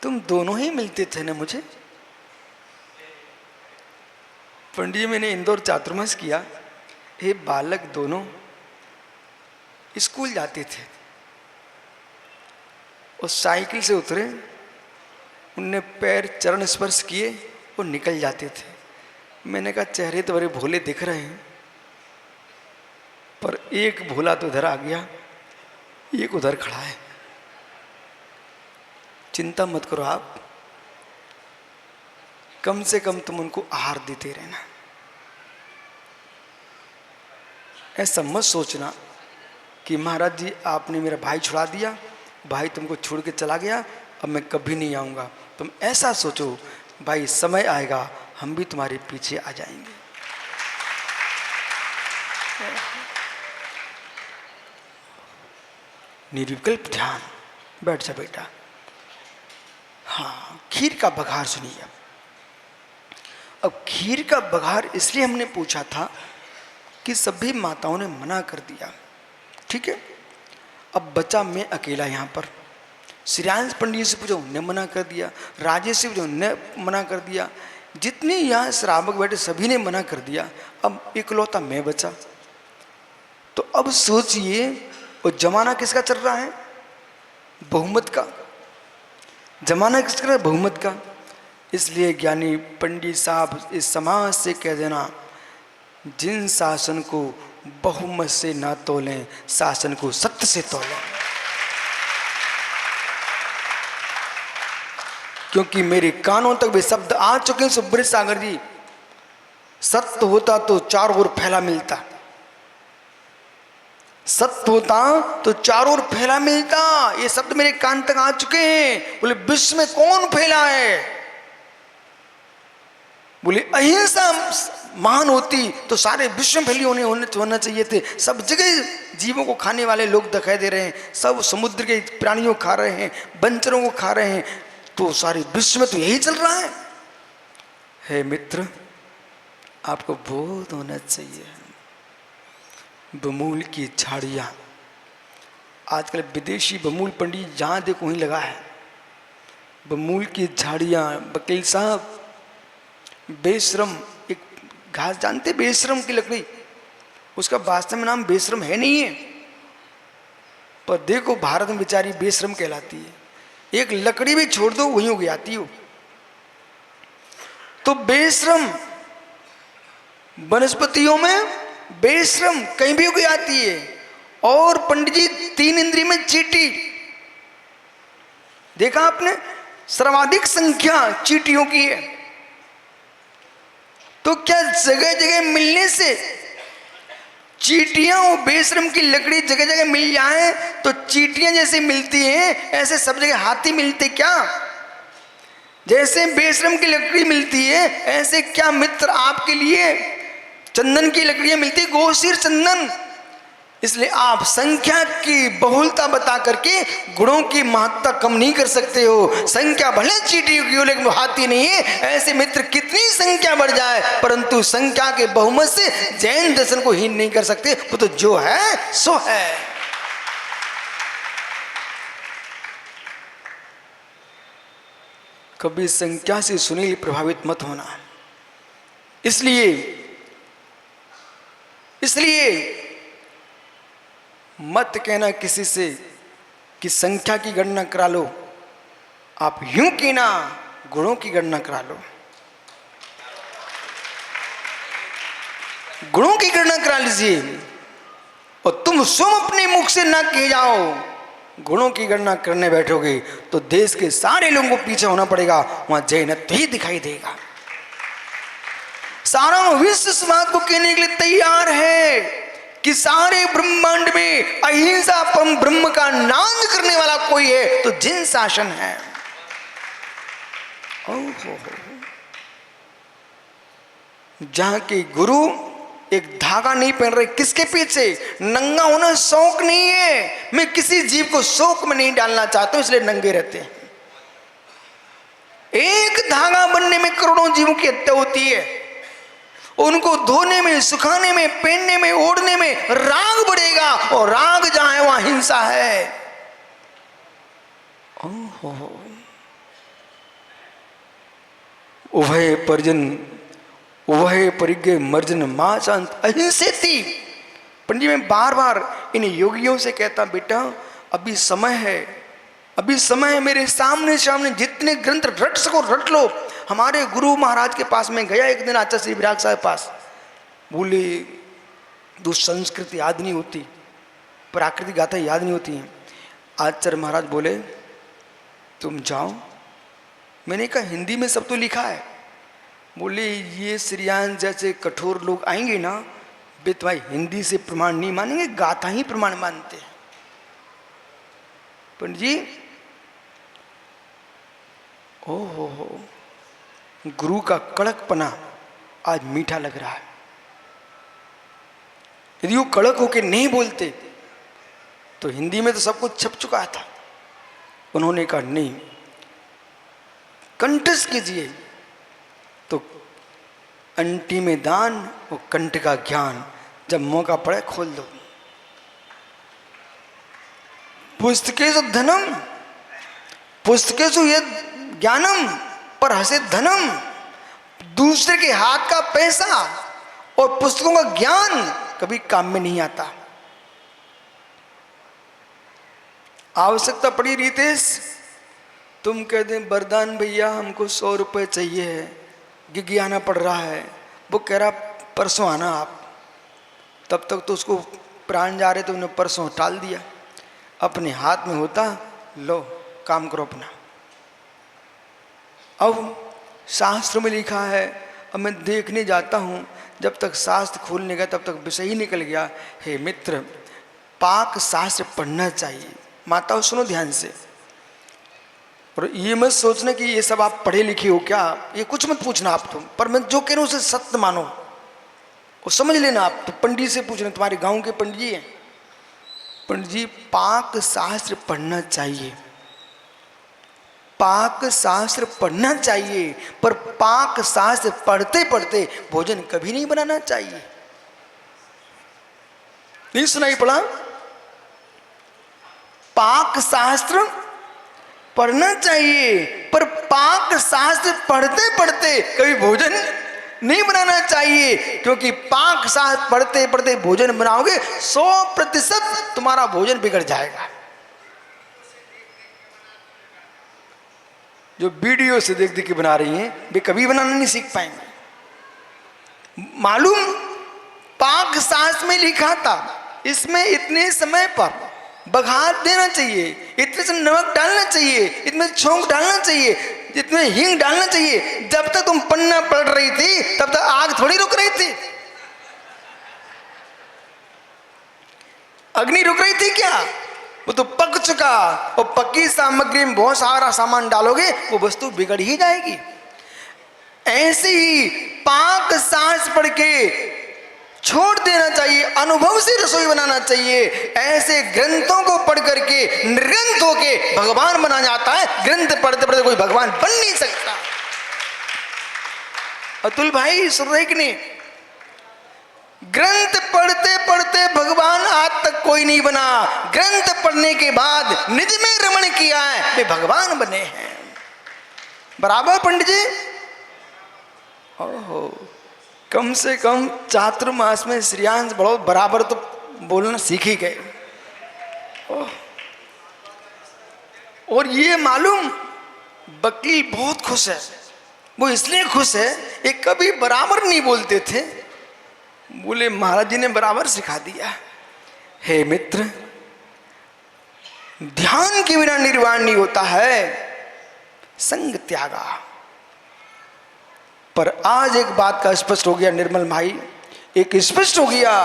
तुम दोनों ही मिलते थे ना मुझे? पंडित जी, मैंने इंदौर चातुर्मास किया। ये बालक दोनों स्कूल जाते थे और साइकिल से उतरे, उनने पैर चरण स्पर्श किए और निकल जाते थे। मैंने कहा चेहरे तो बड़े भोले दिख रहे हैं, पर एक भोला तो इधर आ गया, एक उधर खड़ा है। चिंता मत करो आप, कम से कम तुम उनको आहार देते रहना। ऐसा मत सोचना कि महाराज जी आपने मेरा भाई छुड़ा दिया, भाई तुमको छोड़ के चला गया, अब मैं कभी नहीं आऊँगा। तुम ऐसा सोचो, भाई समय आएगा हम भी तुम्हारे पीछे आ जाएंगे। निर्विकल्प ध्यान। बैठ जा बेटा। हाँ, खीर का बघार सुनिए। अब खीर का बघार इसलिए हमने पूछा था कि सभी माताओं ने मना कर दिया, ठीक है। अब बचा मैं अकेला यहाँ पर। श्रेयांश पंडित से पूछो, उन्होंने मना कर दिया। राजेश से पूछो, उन्होंने मना कर दिया। जितने यहाँ श्रावक बैठे सभी ने मना कर दिया। अब इकलौता मैं बचा। तो अब सोचिए, वो जमाना किसका चल रहा है? बहुमत का। जमाना किसका है? बहुमत का। इसलिए ज्ञानी पंडित साहब इस समाज से कह देना, जिन शासन को बहुमत से ना तोलें, शासन को सत्य से तोलें। क्योंकि मेरे कानों तक वे शब्द आ चुके हैं सुब्रत सागर जी। सत्य होता तो चारों ओर फैला मिलता, सत्य होता तो चारों ओर फैला मिलता। ये शब्द मेरे कान तक आ चुके हैं। बोले विश्व में कौन फैला है? बोले अहिंसा महान होती तो सारे विश्व में फैली होना चाहिए थे। सब जगह जीवों को खाने वाले लोग दिखाई दे रहे हैं, सब समुद्र के प्राणियों खा रहे हैं, बंचरों को खा रहे हैं, तो सारे विश्व में तो यही चल रहा है। हे मित्र, आपको बोध होना चाहिए। बमूल की झाड़ियां, आजकल विदेशी बमूल पंडित जहां देखो वहीं लगा है। बमूल की झाड़ियां। वकील साहब, बेशरम एक घास जानते? बेशरम की लकड़ी, उसका वास्तव में नाम बेशरम है नहीं है, पर देखो भारत में बेचारी बेशरम कहलाती है। एक लकड़ी भी छोड़ दो वहीं उग जाती हो। तो बेशरम वनस्पतियों में बेशरम कहीं भी उग जाती है। और पंडित जी, 3 इंद्रिय में चींटी देखा आपने? सर्वाधिक संख्या चींटियों की है। तो क्या जगह जगह मिलने से चींटियां और बेशरम की लकड़ी जगह जगह मिल जाए तो चींटियां जैसे मिलती हैं, ऐसे सब जगह हाथी मिलते क्या? जैसे बेशरम की लकड़ी मिलती है, ऐसे क्या मित्र आपके लिए चंदन की लकड़ियां मिलती, गोशीर चंदन। इसलिए आप संख्या की बहुलता बता करके गुणों की महत्ता कम नहीं कर सकते हो। संख्या भले चींटियों की हो लेकिन वो हाथी नहीं है। ऐसे मित्र कितनी संख्या बढ़ जाए, परंतु संख्या के बहुमत से जैन दर्शन को हीन नहीं कर सकते। वो तो जो है सो है। कभी संख्या से सुनील प्रभावित मत होना। इसलिए मत कहना किसी से कि संख्या की गणना करा लो। आप यूं कहना गुणों की गणना करा लो, गुणों की गणना करा लीजिए। और तुम स्वयं अपने मुख से ना कह जाओ, गुणों की गणना करने बैठोगे तो देश के सारे लोगों को पीछे होना पड़ेगा, वहां जैनत्व ही दिखाई देगा। सारा विश्व इस बात को कहने के लिए तैयार है कि सारे ब्रह्मांड में अहिंसा परम ब्रह्म का नाम करने वाला कोई है तो जिन शासन है। जहां के गुरु एक धागा नहीं पहन रहे, किसके पीछे? नंगा होना शौक नहीं है, मैं किसी जीव को शौक में नहीं डालना चाहता हूं, इसलिए नंगे रहते हैं। एक धागा बनने में करोड़ों जीवों की हत्या होती है, उनको धोने में, सुखाने में, पहनने में, ओढ़ने में राग बढ़ेगा, और राग जहां है वहां हिंसा है। उभय परिजन उभय परिज्ञ मर्जन मां शांत अहिंसेति। पंडित जी, मैं बार बार इन योगियों से कहता, बेटा अभी समय है, अभी समय है, मेरे सामने सामने जितने ग्रंथ रट सको रट लो। हमारे गुरु महाराज के पास में गया एक दिन, आचार्य श्री विराग साहब पास, बोले दो संस्कृत याद नहीं होती, प्राकृतिक गाथा याद नहीं होती हैं। आचार्य महाराज बोले तुम जाओ। मैंने कहा हिंदी में सब तो लिखा है। बोले ये श्रीयान जैसे कठोर लोग आएंगे ना, वे तुम्हारी हिंदी से प्रमाण नहीं मानेंगे, गाथा ही प्रमाण मानते हैं। पंडित जी, ओहो, गुरु का कड़कपना आज मीठा लग रहा है। यदि वो कड़क होके नहीं बोलते तो हिंदी में तो सब कुछ छप चुका था। उन्होंने कहा नहीं, कंठस्थ कीजिए। तो अंटी में दान और कंठ का ज्ञान, जब मौका पड़े खोल दो। पुस्तकेषु धनम, पुस्तकेषु यद ज्ञानम पर हसे धनम। दूसरे के हाथ का पैसा और पुस्तकों का ज्ञान कभी काम में नहीं आता। आवश्यकता पड़ी रितेश, तुम कह दें वरदान भैया हमको 100 रुपये चाहिए है, गिगी आना पड़ रहा है, वो कह रहा परसों आना आप, तब तक तो उसको प्राण जा रहे तो उन्हें परसों टाल दिया। अपने हाथ में होता, लो काम करो अपना। अब शास्त्र में लिखा है, अब मैं देखने जाता हूँ, जब तक शास्त्र खोलने गया तब तक विषय ही निकल गया। हे मित्र, पाक शास्त्र पढ़ना चाहिए। माताओं सुनो ध्यान से, और ये मत सोचना कि ये सब आप पढ़े लिखे हो क्या, ये कुछ मत पूछना आप तुम, पर मैं जो कह रहा हूँ उसे सत्य मानो और समझ लेना। आप तो पंडित से पूछना, तुम्हारे गांव के पंडित जी हैं, पंडित जी पाक शास्त्र पढ़ना चाहिए, पाक शास्त्र पढ़ना चाहिए, पर पाक शास्त्र पढ़ते पढ़ते भोजन कभी नहीं बनाना चाहिए। नहीं सुनाई पड़ा? पाक शास्त्र पढ़ना चाहिए, पर पाक शास्त्र पढ़ते पढ़ते कभी भोजन नहीं बनाना चाहिए, क्योंकि पाक शास्त्र पढ़ते पढ़ते भोजन बनाओगे 100% तुम्हारा भोजन बिगड़ जाएगा। जो वीडियो से देख देख के बना रही हैं वे कभी बनाना नहीं सीख पाएंगे। मालूम, पाक शास्त्र में लिखा था इसमें इतने समय पर बघार देना चाहिए, इतने से नमक डालना चाहिए, इतने छोंक डालना चाहिए, इतने हींग डालना चाहिए। जब तक तुम पन्ना पढ़ रही थी तब तक आग थोड़ी रुक रही थी, अग्नि रुक रही थी क्या? वो तो पक चुका, और पकी सामग्री में बहुत सारा सामान डालोगे वो वस्तु बिगड़ ही जाएगी। ऐसे ही पाक शास्त्र पढ़ के छोड़ देना चाहिए, अनुभव से रसोई बनाना चाहिए। ऐसे ग्रंथों को पढ़ करके निर्ग्रंथ होके भगवान बना जाता है। ग्रंथ पढ़ते पढ़ते कोई भगवान बन नहीं सकता। अतुल भाई सुन रहे कि नहीं? ग्रंथ पढ़ते पढ़ते भगवान आज तक कोई नहीं बना, ग्रंथ पढ़ने के बाद निज में रमण किया है, वे भगवान बने हैं। बराबर पंडित जी? ओहो, कम से कम चातुर्मास में श्रेयांश बढ़ो बराबर तो बोलना सीख ही गए। और ये मालूम, वकील बहुत खुश है। वो इसलिए खुश है, ये कभी बराबर नहीं बोलते थे। बोले महाराज जी ने बराबर सिखा दिया। हे मित्र, ध्यान के बिना निर्वाण नहीं होता है, संग त्यागा। पर आज एक बात का स्पष्ट हो गया निर्मल भाई, एक स्पष्ट हो गया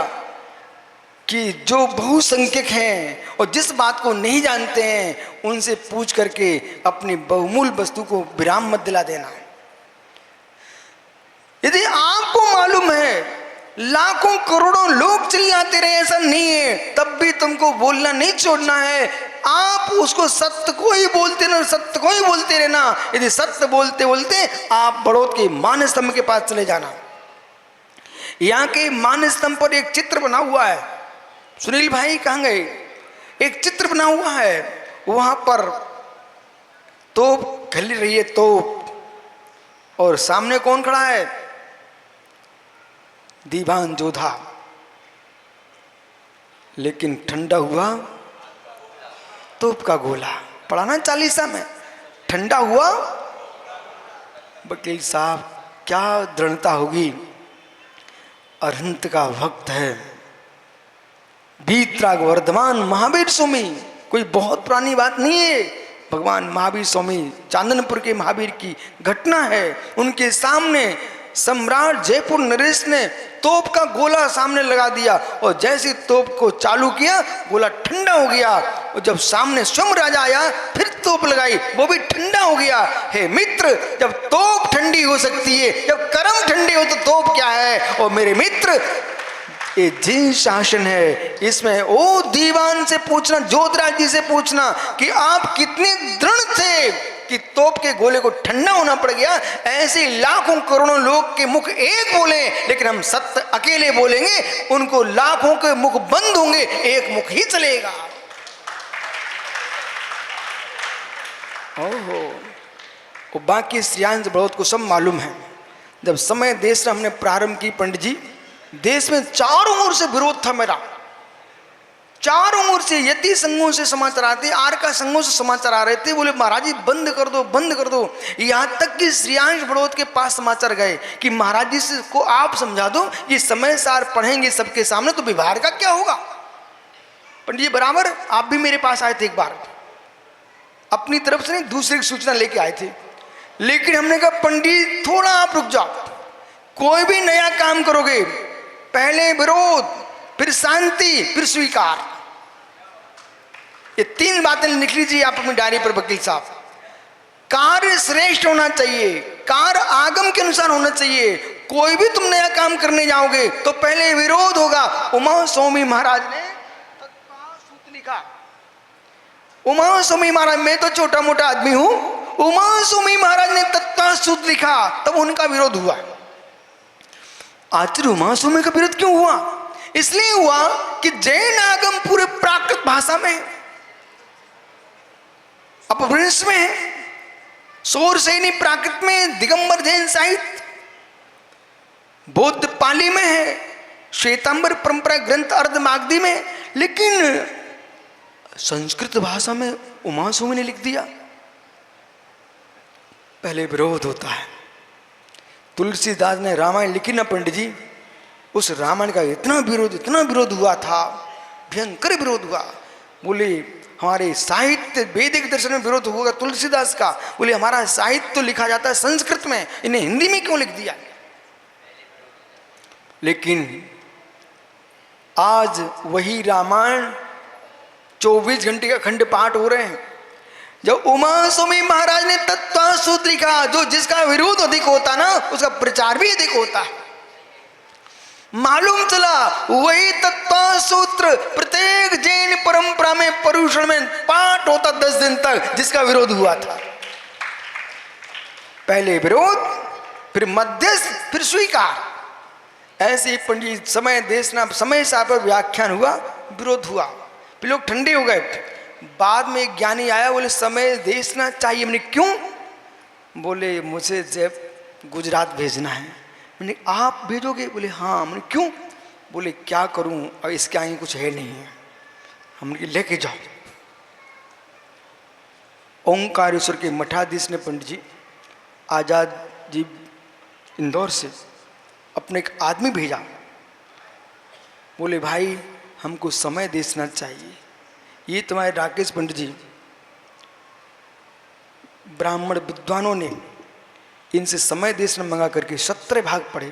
कि जो बहुसंख्यक हैं और जिस बात को नहीं जानते हैं उनसे पूछ करके अपनी बहुमूल वस्तु को विराम मत दिला देना। यदि आपको मालूम है लाखों करोड़ों लोग चिल्लाते रहे, ऐसा नहीं है, तब भी तुमको बोलना नहीं छोड़ना है। आप उसको सत्य को ही बोलते रहना, सत्य को ही बोलते रहना। यदि सत्य बोलते बोलते आप बड़ौद के मान स्तंभ के पास चले जाना। यहाँ के मान स्तंभ पर एक चित्र बना हुआ है। सुनील भाई कहाँ गए? एक चित्र बना हुआ है, वहां पर तोप खिल रही है, तोप, और सामने कौन खड़ा है? दीवान जोधा। लेकिन ठंडा हुआ तोप का गोला। पढ़ा ना 40 में, ठंडा हुआ। वकील साहब क्या दृढ़ता होगी, अरहंत का वक्त है। बीतराग वर्धमान महावीर स्वामी, कोई बहुत पुरानी बात नहीं है। भगवान महावीर स्वामी चांदनपुर के महावीर की घटना है। उनके सामने सम्राट जयपुर नरेश ने तोप का गोला सामने लगा दिया और जैसे तोप को चालू किया गोला ठंडा हो गया। और जब सामने स्वयं राजा आया फिर तोप लगाई, वो भी ठंडा हो गया। हे मित्र, जब तोप ठंडी हो सकती है, जब कर्म ठंडे हो तो तोप क्या है? और मेरे मित्र, ये जिन शासन है इसमें ओ दीवान से पूछना, जोधराज जी से पूछना कि आप कितने दृढ़ थे कि तोप के गोले को ठंडा होना पड़ गया। ऐसे लाखों करोड़ों लोग के मुख एक बोले, लेकिन हम सत्य अकेले बोलेंगे, उनको लाखों के मुख बंद होंगे, एक मुख ही चलेगा। ओहो, वो बाकी श्रेयांश बड़ौद को सब मालूम है। जब समय देश हमने प्रारंभ की पंडित जी, देश में चारों ओर से विरोध था मेरा, चारों ओर से यति संघों से समाचार आते, आर का संघों से समाचार आ रहे थे। बोले महाराज जी बंद कर दो, बंद कर दो। यहाँ तक कि श्रेयांश बड़ौद के पास समाचार गए कि महाराज जी से को आप समझा दो, ये समय सार पढ़ेंगे सबके सामने तो व्यवहार का क्या होगा। पंडित जी बराबर आप भी मेरे पास आए थे एक बार, अपनी तरफ से नहीं दूसरे की सूचना लेके आए थे। लेकिन हमने कहा पंडित थोड़ा आप रुक जाओ, कोई भी नया काम करोगे पहले विरोध, फिर शांति, फिर स्वीकार। ये 3 बातें लिख लीजिए आप अपनी डायरी पर वकील साहब। कार्य श्रेष्ठ होना चाहिए, कार्य आगम के अनुसार होना चाहिए। कोई भी तुम नया काम करने जाओगे तो पहले विरोध होगा। उमा स्वामी महाराज ने सूत्र लिखा। उमा स्वामी महाराज, मैं तो छोटा मोटा आदमी हूं, उमा स्वामी महाराज ने तत्व सूत्र लिखा, तब उनका विरोध हुआ। आचार्य उमा स्वामी का विरोध क्यों हुआ? इसलिए हुआ कि जैन आगम पूरे प्राकृत भाषा में, अपभ्रंश में है, सौर सैनी प्राकृत में, दिगंबर जैन साहित्य, बौद्ध पाली में है, श्वेतांबर परंपरा ग्रंथ अर्ध मागधी में, लेकिन संस्कृत भाषा में उमा स्वामी ने लिख दिया। पहले विरोध होता है। तुलसीदास ने रामायण लिखी ना पंडित जी, उस रामायण का इतना विरोध हुआ था, भयंकर विरोध हुआ। बोले हमारे साहित्य वैदिक दर्शन में विरोध होगा तुलसीदास का। बोले हमारा साहित्य तो लिखा जाता है संस्कृत में, इन्हें हिंदी में क्यों लिख दिया? लेकिन आज वही रामायण 24 घंटे का खंड पाठ हो रहे हैं। जब उमा स्वामी महाराज ने तत्व सूत्र लिखा, जो जिसका विरोध अधिक होता ना उसका प्रचार भी अधिक होता है। मालूम चला वही तत्व सूत्र प्रत्येक जैन परंपरा में पर्युषण में पाठ होता 10 दिन तक, जिसका विरोध हुआ था। पहले विरोध, फिर मध्यस्थ, फिर स्वीकार। ऐसे पंडित समय देशना समय साहब पर व्याख्यान हुआ, विरोध हुआ, फिर लोग ठंडे हो गए। बाद में एक ज्ञानी आया, बोले समय देशना चाहिए। मैंने क्यों? बोले मुझे जब गुजरात भेजना है। मैंने आप भेजोगे? बोले हाँ। मैंने क्यों? बोले क्या करूं, और इसके आगे कुछ है नहीं है। हमने लेके जाओ। ओंकारेश्वर के मठाधीश ने पंडित जी आज़ाद जी इंदौर से अपने एक आदमी भेजा। बोले भाई हमको समय देना चाहिए। ये तुम्हारे राकेश पंडित जी ब्राह्मण विद्वानों ने इनसे समय देना मंगा करके 17 भाग पढ़े।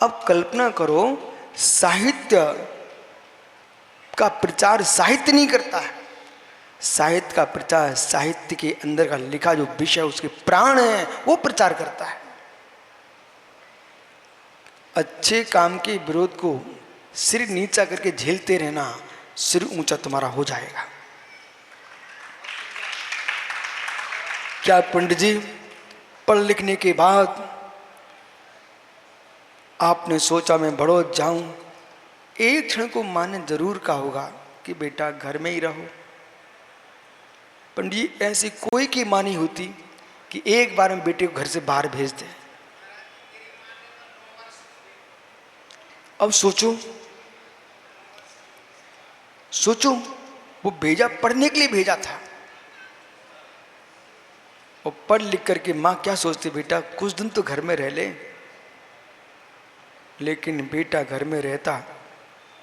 अब कल्पना करो, साहित्य का प्रचार साहित्य नहीं करता है, साहित्य का प्रचार साहित्य के अंदर का लिखा जो विषय उसके प्राण है वो प्रचार करता है। अच्छे काम के विरोध को सिर नीचा करके झेलते रहना, सिर ऊंचा तुम्हारा हो जाएगा। क्या पंडित जी पढ़ लिखने के बाद आपने सोचा मैं बड़ौद जाऊं? एक क्षण को माँ ने जरूर कहा होगा कि बेटा घर में ही रहो। पंडित जी ऐसी कोई की माँ नहीं होती कि एक बार में बेटे को घर से बाहर भेज दे। अब सोचो सोचो, वो भेजा पढ़ने के लिए भेजा था, और पढ़ लिख करके माँ क्या सोचती, बेटा कुछ दिन तो घर में रह ले। लेकिन बेटा घर में रहता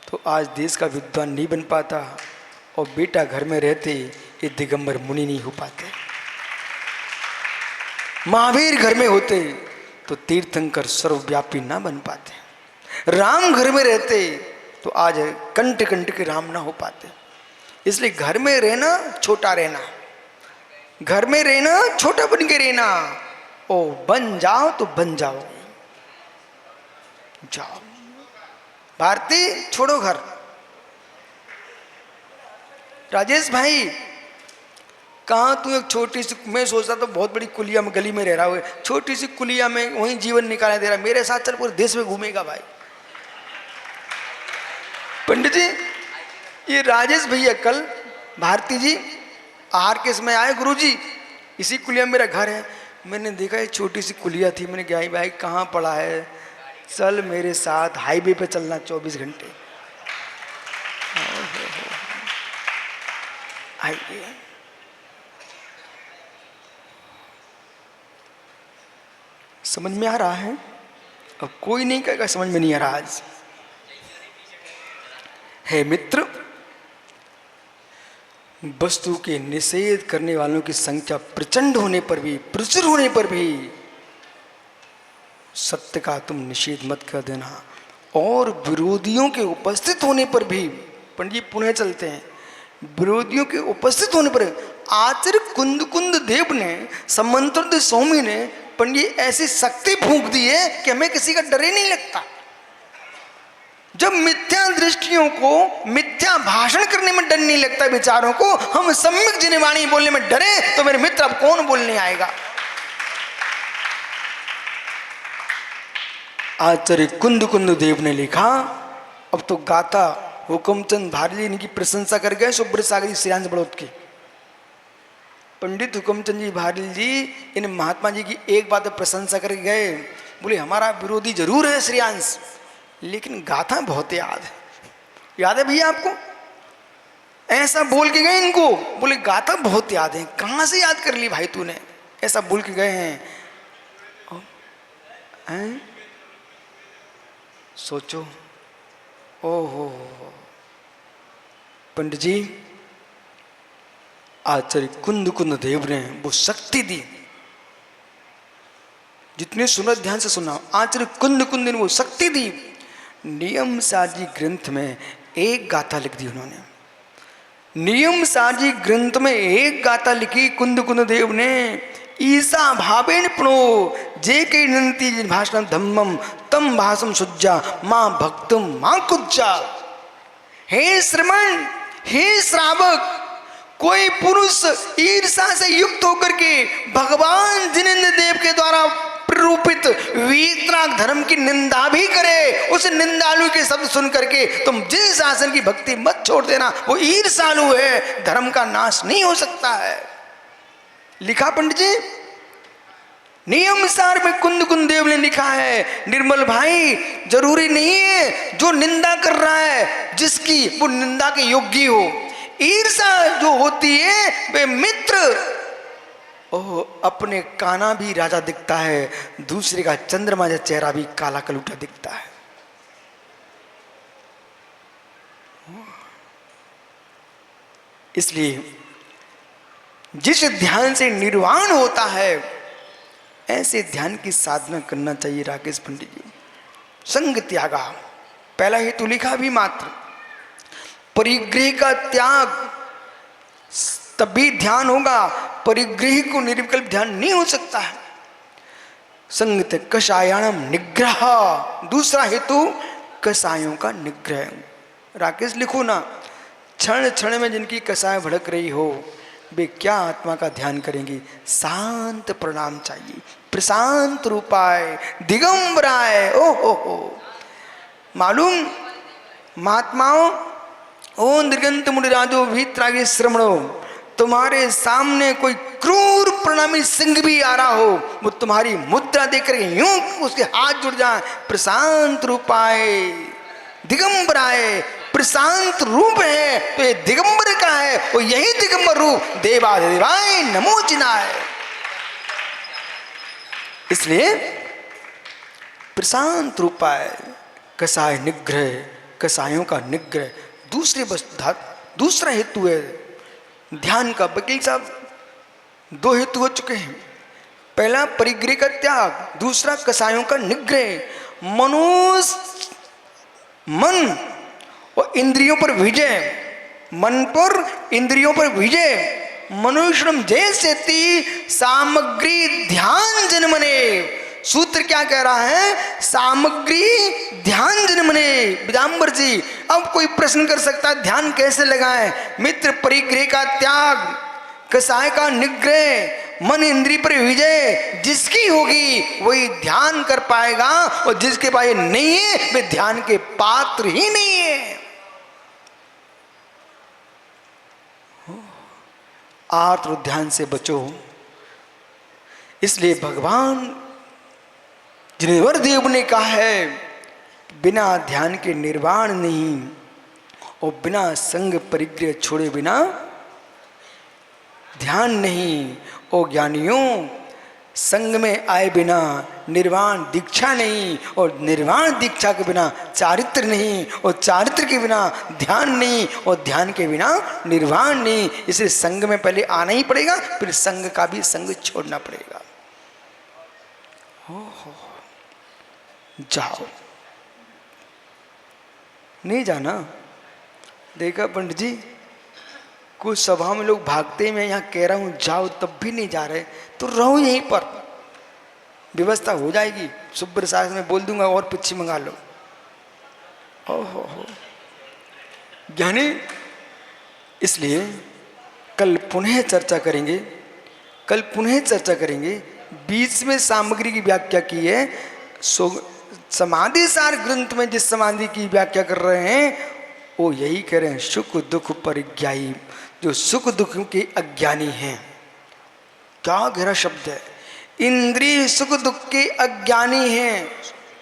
तो आज देश का विद्वान नहीं बन पाता, और बेटा घर में रहते ये दिगंबर मुनि नहीं हो पाते। महावीर घर में होते तो तीर्थंकर सर्वव्यापी ना बन पाते। राम घर में रहते तो आज कंठ कंठ के राम ना हो पाते। इसलिए घर में रहना छोटा रहना, घर में रहना छोटा बन के रहना, ओ बन जाओ तो बन जाओ। जाओ भारती छोड़ो घर। राजेश भाई कहाँ तू एक छोटी सी, मैं सोचता तो बहुत बड़ी कुलिया में गली में रह रहा है, छोटी सी कुलिया में वहीं जीवन निकालने दे रहा। मेरे साथ चल पूरे देश में घूमेगा भाई। पंडित जी ये राजेश भैया कल भारती जी आहार के समय आए, गुरु जी इसी कुलिया में मेरा घर है। मैंने देखा ये छोटी सी कुलिया थी, मैंने कहा भाई कहाँ पड़ा है, चल मेरे साथ हाईवे पे चलना 24 घंटे। हाईवे समझ में आ रहा है? अब कोई नहीं कहेगा समझ में नहीं आ रहा। आज है मित्र, वस्तु के निषेध करने वालों की संख्या प्रचंड होने पर भी, प्रचुर होने पर भी सत्य का तुम निषेध मत कर देना। और विरोधियों के उपस्थित होने पर भी, पंडित पुनः चलते हैं, विरोधियों के उपस्थित होने पर आचार्य कुंद देव ने, समंत्र स्वामी ने पंडित ऐसी शक्ति फूंक दी है कि हमें किसी का डर ही नहीं लगता। जब मिथ्या दृष्टियों को मिथ्या भाषण करने में डर नहीं लगता विचारों को, हम सम्यक जिनवाणी बोलने में डरे तो मेरे मित्र अब कौन बोलने आएगा। आचार्य कुंद देव ने लिखा, अब तो गाता हुकुमचंद भारती इनकी प्रशंसा कर गए, सुब्रत सागर श्रेयांश बड़ौत की। पंडित हुकुमचंद जी भारती जी इन महात्मा जी की एक बात प्रशंसा कर गए, बोले हमारा विरोधी जरूर है श्रेयांश, लेकिन गाथा बहुत याद है भैया आपको? ऐसा बोल के गए इनको, बोले गाथा बहुत याद है। कहाँ से याद कर ली भाई तूने? ऐसा बोल के गए हैं। सोचो, ओहो पंडित जी आचार्य कुंद देव ने वो शक्ति दी। जितने सुना ध्यान से सुना, आचार्य कुंद ने वो शक्ति दी। नियम साजी ग्रंथ में एक गाथा लिख दी उन्होंने। नियम साजी ग्रंथ में एक गाथा लिखी कुंद देव ने, ईसा भावेन प्रणो जे के नंती भाषण धम्मम तम भाषम सुज्जा मां भक्तुम मां कुज्जा। हे श्रमण, हे श्रावक, कोई पुरुष ईर्षा से युक्त होकर के भगवान जिनेंद्र देव के द्वारा प्ररूपित वीतराग धर्म की निंदा भी करे, उस निंदालु के शब्द सुन करके तुम जिन शासन की भक्ति मत छोड़ देना, वो ईर्षालु है, धर्म का नाश नहीं हो सकता है। लिखा पंडित जी नियम सार में कुंद देव ने लिखा है। निर्मल भाई जरूरी नहीं है जो निंदा कर रहा है जिसकी वो निंदा के योग्य हो। ईर्षा जो होती है वे मित्र ओह, अपने काना भी राजा दिखता है, दूसरे का चंद्रमा जैसा चेहरा भी काला कलूटा दिखता है। इसलिए जिस ध्यान से निर्वाण होता है, ऐसे ध्यान की साधना करना चाहिए। राकेश पंडित जी, संग त्यागा, पहला हेतु लिखा भी मात्र, परिग्रह का त्याग, तभी ध्यान होगा। परिग्रह को निर्विकल्प ध्यान नहीं हो सकता है। संगत कषायाणम निग्रह, दूसरा हेतु कषायों का निग्रह। राकेश लिखो ना, क्षण क्षण में जिनकी कषाय भड़क रही हो, वे क्या आत्मा का ध्यान करेंगी। शांत प्रणाम चाहिए, प्रशांत रूपाय दिगंबराय। ओ हो, मालूम महात्माओं, ओ निर्गंत मुनिराजो भीतरागे श्रमणो, तुम्हारे सामने कोई क्रूर प्रणामी सिंह भी आ रहा हो, वो तुम्हारी मुद्रा देकर यूं उसके हाथ जुड़ जाए। प्रशांत रूपाय दिगंबराय, प्रशांत रूप है तो ये दिगंबर का है, वो यही दिगंबर रूप देवाधिदेवाय नमो जिनाय। इसलिए प्रशांत रूपाय, कसाय निग्रह, कसायों का निग्रह। दूसरा हेतु है ध्यान का। वकील साहब, दो हेतु हो चुके हैं, पहला परिग्रह का त्याग, दूसरा कसायों का निग्रह। मन और इंद्रियों पर विजय, मन पर इंद्रियों पर विजय। मनुष्यम जैसे सामग्री ध्यान जन्मने। सूत्र क्या कह रहा है, सामग्री ध्यान जन्मने। विदाम्बर जी, अब कोई प्रश्न कर सकता है ध्यान कैसे लगाएं। मित्र, परिग्रह का त्याग, कसाय का निग्रह, मन इंद्रिय पर विजय जिसकी होगी वही ध्यान कर पाएगा, और जिसके पास नहीं है वे ध्यान के पात्र ही नहीं है। आर्त ध्यान से बचो। इसलिए भगवान जिनेवर देव ने कहा है, बिना ध्यान के निर्वाण नहीं, और बिना संग परिग्रह छोड़े बिना ध्यान नहीं। ओ ज्ञानियों, संग में आए बिना निर्वाण दीक्षा नहीं, और निर्वाण दीक्षा के बिना चारित्र नहीं, और चारित्र के बिना ध्यान नहीं, और ध्यान के बिना निर्वाण नहीं। इसलिए संग में पहले आना ही पड़ेगा, फिर संग का भी संग छोड़ना पड़ेगा। हो जाओ, नहीं जाना। देखा पंडित जी, कुछ सभा में लोग भागते, मैं यहाँ कह रहा हूँ जाओ तब भी नहीं जा रहे, तो रहो यहीं पर, व्यवस्था हो जाएगी। सुब्र साहब में बोल दूंगा और पिच्छी मंगा लो। ओहो ज्ञानी, इसलिए कल पुनः चर्चा करेंगे, कल पुनः चर्चा करेंगे। बीच में सामग्री की व्याख्या की है। समाधि सार ग्रंथ में जिस समाधि की व्याख्या कर रहे हैं वो यही कह रहे हैं, सुख दुख परिज्ञायी, जो सुख दुख के अज्ञानी हैं। क्या गहरा शब्द है, इंद्रिय सुख दुख के अज्ञानी हैं।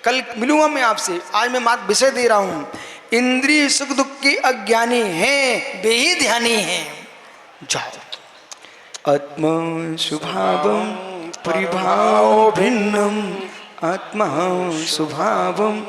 कल मिलूंगा मैं आपसे, आज मैं मात्र विषय दे रहा हूं। इंद्रिय सुख दुख के अज्ञानी हैं, वे ही ध्यानी हैं। जाओ। आत्मा स्वभावम परिभाव भिन्नम, आत्मा स्वभावम